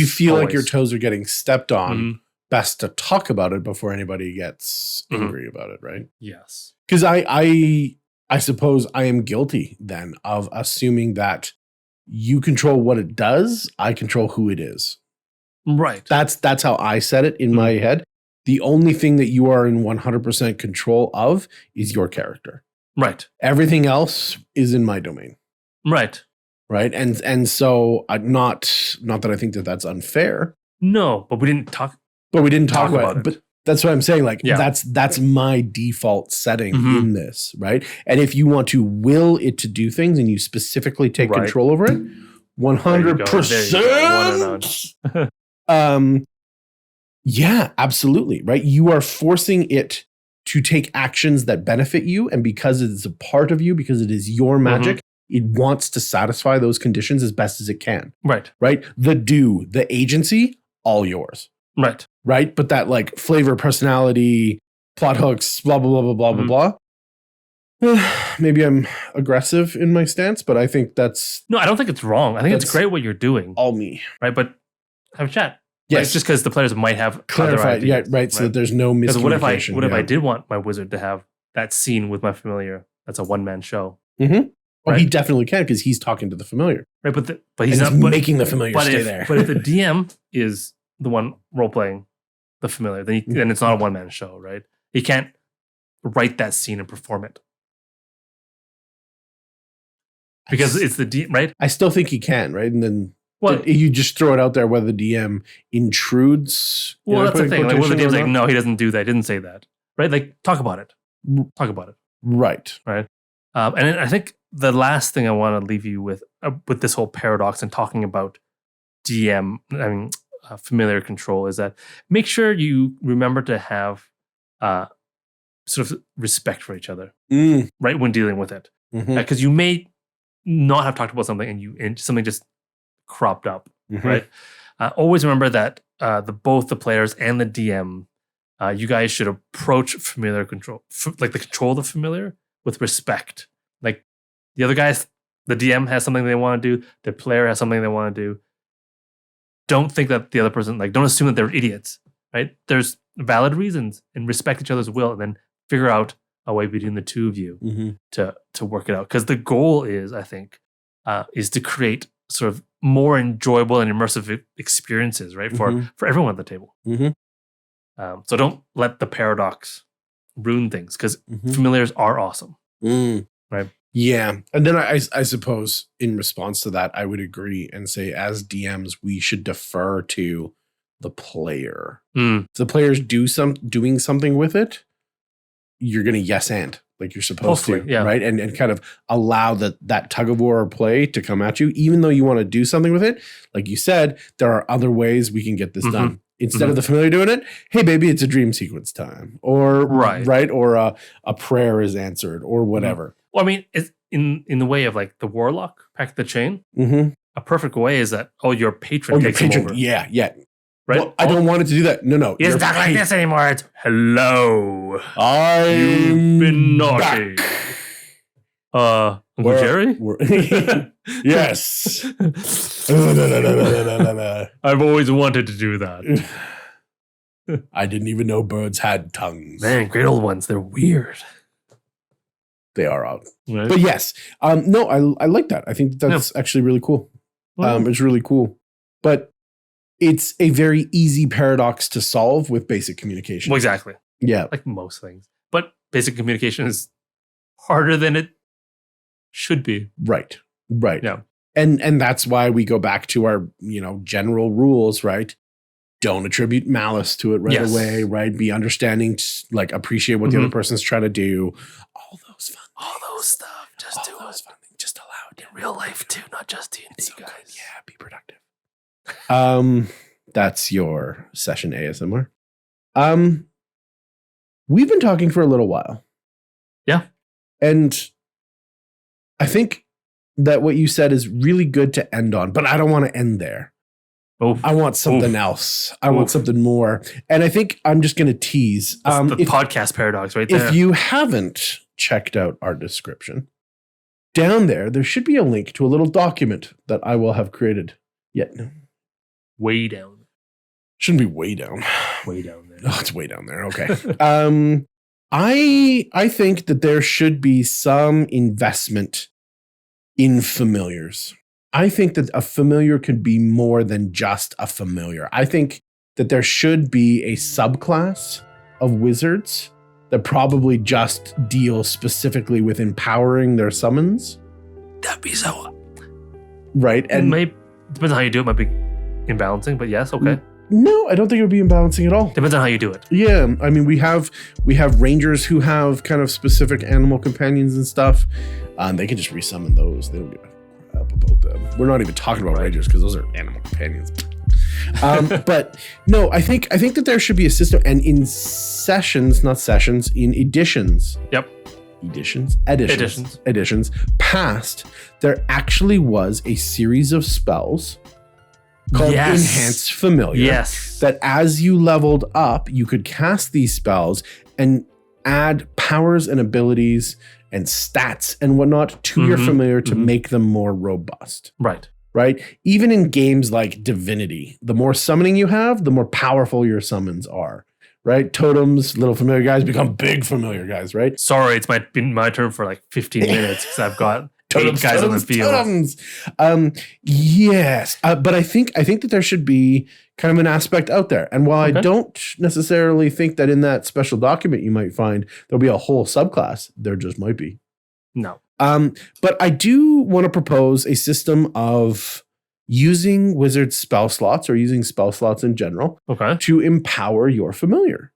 feel like your toes are getting stepped on, best to talk about it before anybody gets angry about it, right? Yes. Because I suppose I am guilty then of assuming that you control what it does, I control who it is. Right. That's how I said it in my head. The only thing that you are in 100% control of is your character. Right. Everything else is in my domain. Right. Right. And so not that I think that that's unfair. No, but we didn't talk. But we didn't talk about it. But that's what I'm saying. Like, Yeah. that's my default setting in this, right? And if you want to will it to do things and you specifically take Right. control over it, 100%. Yeah, absolutely. Right. You are forcing it to take actions that benefit you. And because it is a part of you, because it is your magic, it wants to satisfy those conditions as best as it can. Right. Right. The agency, all yours. Right. Right. But that like flavor, personality, plot hooks, blah, blah, blah, blah, blah, blah, blah. Maybe I'm aggressive in my stance, but I think that's. No, I don't think it's wrong. I think it's great what you're doing. All me. Right. But have a chat. Yes. Right? Just because the players might have clarified. other ideas, Right. So that there's no miscommunication. What if I did want my wizard to have that scene with my familiar? That's a one-man show. Oh, Right? he definitely can because he's talking to the familiar. Right. But he's not making the familiar stay there. But if the DM is the one role playing the familiar, then it's not a one-man show, right? He can't write that scene and perform it. Because it's the DM, right? I still think he can, right? And then Well, you just throw it out there whether the DM intrudes. well, that's the thing. Like, well, the quotation DM's or like, not. no, he doesn't do that. He didn't say that. Right? Like, talk about it. Talk about it. Right. Right? And then I think the last thing I want to leave you with this whole paradox and talking about familiar control is that make sure you remember to have sort of respect for each other, right? When dealing with it. Because you may not have talked about something and something just cropped up, right? Always remember that both the players and the DM, you guys should approach familiar control, like the control of the familiar, with respect. Like the other guys, the DM has something they want to do, the player has something they want to do. Don't think that the other person, like, don't assume that they're idiots, right? There's valid reasons, and respect each other's will, and then figure out a way between the two of you to work it out. Because the goal is, I think, is to create sort of more enjoyable and immersive experiences, right? For everyone at the table. So don't let the paradox ruin things, because familiars are awesome, right? Yeah. And then I suppose in response to that, I would agree and say, as DMs, we should defer to the player. If the player's doing something with it, you're going to yes and, like you're supposed to, right? And kind of allow that tug of war or play to come at you, even though you want to do something with it. Like you said, there are other ways we can get this done. Instead of the familiar doing it, hey, baby, it's a dream sequence time. Or, right? Or a prayer is answered or whatever. Well, I mean, it's in the way of like the warlock, Pack the Chain. A perfect way is that, your patron takes him over. Yeah. Right? Well, I don't want it to do that. No. He doesn't talk like this anymore. It's, hello. You've been naughty. Uncle Jerry? Yes. I've always wanted to do that. I didn't even know birds had tongues. Man, great old ones. They're weird. They are out. Right? But yes. No, I like that. I think that's actually really cool. It's really cool. But it's a very easy paradox to solve with basic communication. Well, exactly. Yeah. Like most things. But basic communication is harder than it should be. Right. Yeah. And that's why we go back to our, general rules, right? Don't attribute malice to it right away, right? Be understanding, like appreciate what the other person's trying to do. All those fun things. All those stuff. Just do those it. fun things. Just allow it In real life too, not just D&D, so guys. Good. Yeah, be productive. That's your session ASMR. We've been talking for a little while. Yeah. And I think that what you said is really good to end on, but I don't want to end there. I want something else. I want something more. And I think I'm just going to tease. That's the podcast paradox right there. If you haven't checked out our description, down there should be a link to a little document that I will have created. Way down. Shouldn't be way down. Way down there. Oh, it's way down there. Okay. I think that there should be some investment in familiars. I think that a familiar could be more than just a familiar. I think that there should be a subclass of wizards that probably just deals specifically with empowering their summons. That'd be so. Right. And depends on how you do it. Might be imbalancing, but yes, okay. No, I don't think it would be imbalancing at all. Depends on how you do it. Yeah, I mean, we have rangers who have kind of specific animal companions and stuff. They can just resummon those. They don't give a crap about them. We're not even talking about rangers because those are animal companions. But no, I think that there should be a system, and in in editions. Yep. Editions past, there actually was a series of spells called Enhanced Familiar. Yes. That as you leveled up, you could cast these spells and add powers and abilities and stats and whatnot to your familiar to make them more robust. Right? Even in games like Divinity, the more summoning you have, the more powerful your summons are. Right? Totems, little familiar guys become big familiar guys, right? Sorry, it's been my turn for like 15 minutes because I've got Eight guys on the field. Yes. But I think that there should be kind of an aspect out there. And while I don't necessarily think that in that special document you might find there'll be a whole subclass, there just might be. No. But I do want to propose a system of using wizard spell slots or using spell slots in general to empower your familiar.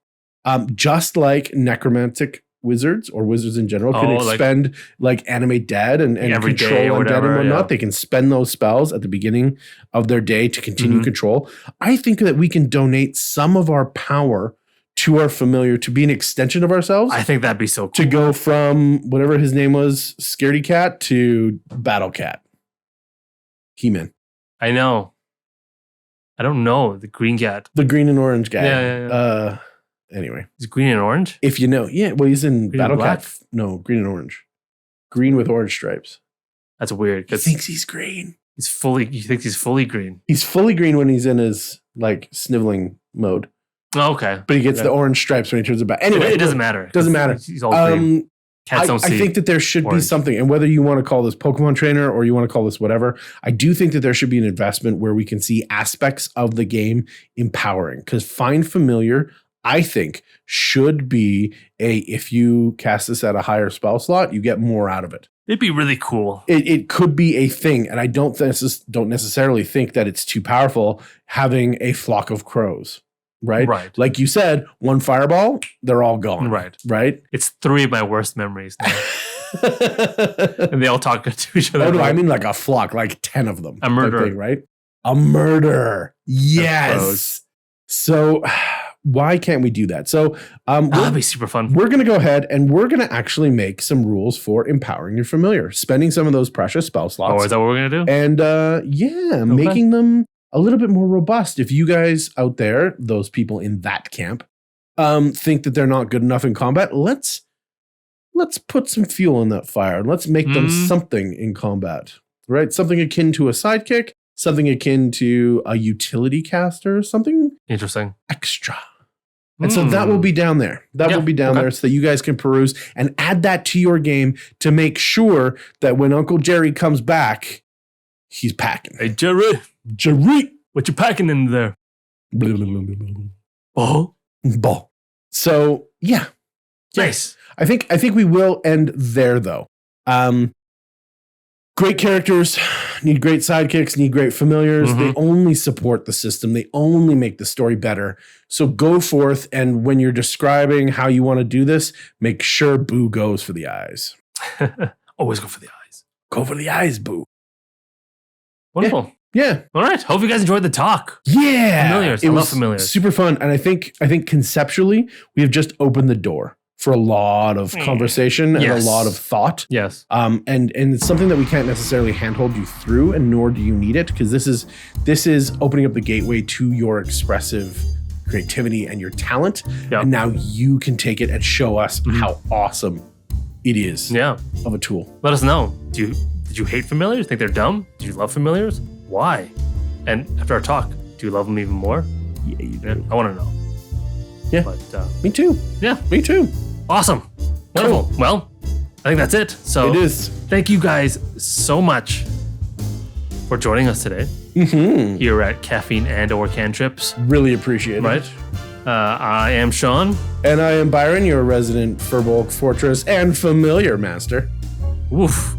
Just like necromantic wizards or wizards in general can expend like animate dead and control undead and whatnot. They can spend those spells at the beginning of their day to continue control. I think that we can donate some of our power to our familiar to be an extension of ourselves. I think that'd be so cool. To go from whatever his name was, Scaredy Cat, to Battle Cat. He-Man. I know. I don't know. The green cat. The green and orange guy. Yeah. Anyway. He's green and orange? If you know. Yeah, well, he's in Green Battle and black? Cat. No, green and orange. Green with orange stripes. That's weird. He thinks he's green. He thinks he's fully green. He's fully green when he's in his, like, sniveling mode. Oh, okay. But he gets the orange stripes when he turns it back. Anyway. It doesn't matter. It doesn't matter. He's all green. Cats don't see I think that there should orange. be something, and whether you want to call this Pokemon Trainer or you want to call this whatever, I do think that there should be an investment where we can see aspects of the game empowering. Because Find Familiar, I think, should be if you cast this at a higher spell slot, you get more out of it. It'd be really cool. It could be a thing, and I don't necessarily think that it's too powerful having a flock of crows. Right? Like you said, one fireball, they're all gone. Right? It's 3 of my worst memories now. And they all talk to each other. Oh, no, I mean like a flock, like 10 of them. A murder. Thing, right? A murder. Yes. So why can't we do that? So that'd be super fun. We're going to go ahead and we're going to actually make some rules for empowering your familiar, spending some of those precious spell slots. Oh, is that what we're going to do? And making them a little bit more robust. If you guys out there, those people in that camp, think that they're not good enough in combat, let's put some fuel in that fire and let's make them something in combat, right? Something akin to a sidekick, something akin to a utility caster, something interesting, extra. And so that will be down there. That will be down there so that you guys can peruse and add that to your game to make sure that when Uncle Jerry comes back, he's packing. Hey, Jerry, what you packing in there? Ball. So yeah. Nice. I think we will end there though. Great characters need great sidekicks, need great familiars. They only support the system. They only make the story better. So go forth, and when you're describing how you want to do this, make sure Boo goes for the eyes. Always go for the eyes. Go for the eyes, Boo. Wonderful. Yeah. All right. Hope you guys enjoyed the talk. Yeah. Familiars. I love familiars. Super fun. And I think conceptually, we have just opened the door for a lot of conversation and a lot of thought. Yes. And it's something that we can't necessarily handhold you through, and nor do you need it, because this is opening up the gateway to your expressive creativity and your talent. Yep. And now you can take it and show us how awesome it is of a tool. Let us know. Did you hate familiars? Think they're dumb? Do you love familiars? Why? And after our talk, do you love them even more? Yeah, you do. I want to know. Yeah. But, me too. Yeah. Me too. Awesome. Wonderful. Cool. Well, I think that's it. So it is. Thank you guys so much for joining us today here at Caffeine and/or Cantrips. Really appreciate it. Right. I am Sean. And I am Byron, your resident Furbolg Fortress and familiar master. Woof.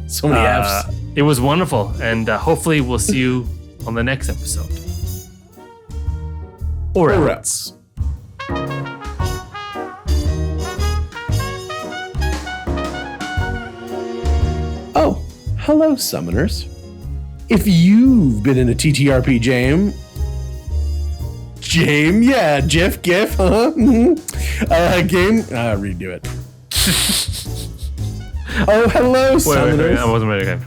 So many F's. It was wonderful, and hopefully we'll see you on the next episode. Or else. Oh, hello, summoners. If you've been in a TTRP jam, yeah, GIF, GIF, game, redo it. Oh, hello, summoners. Wait, I wasn't ready again.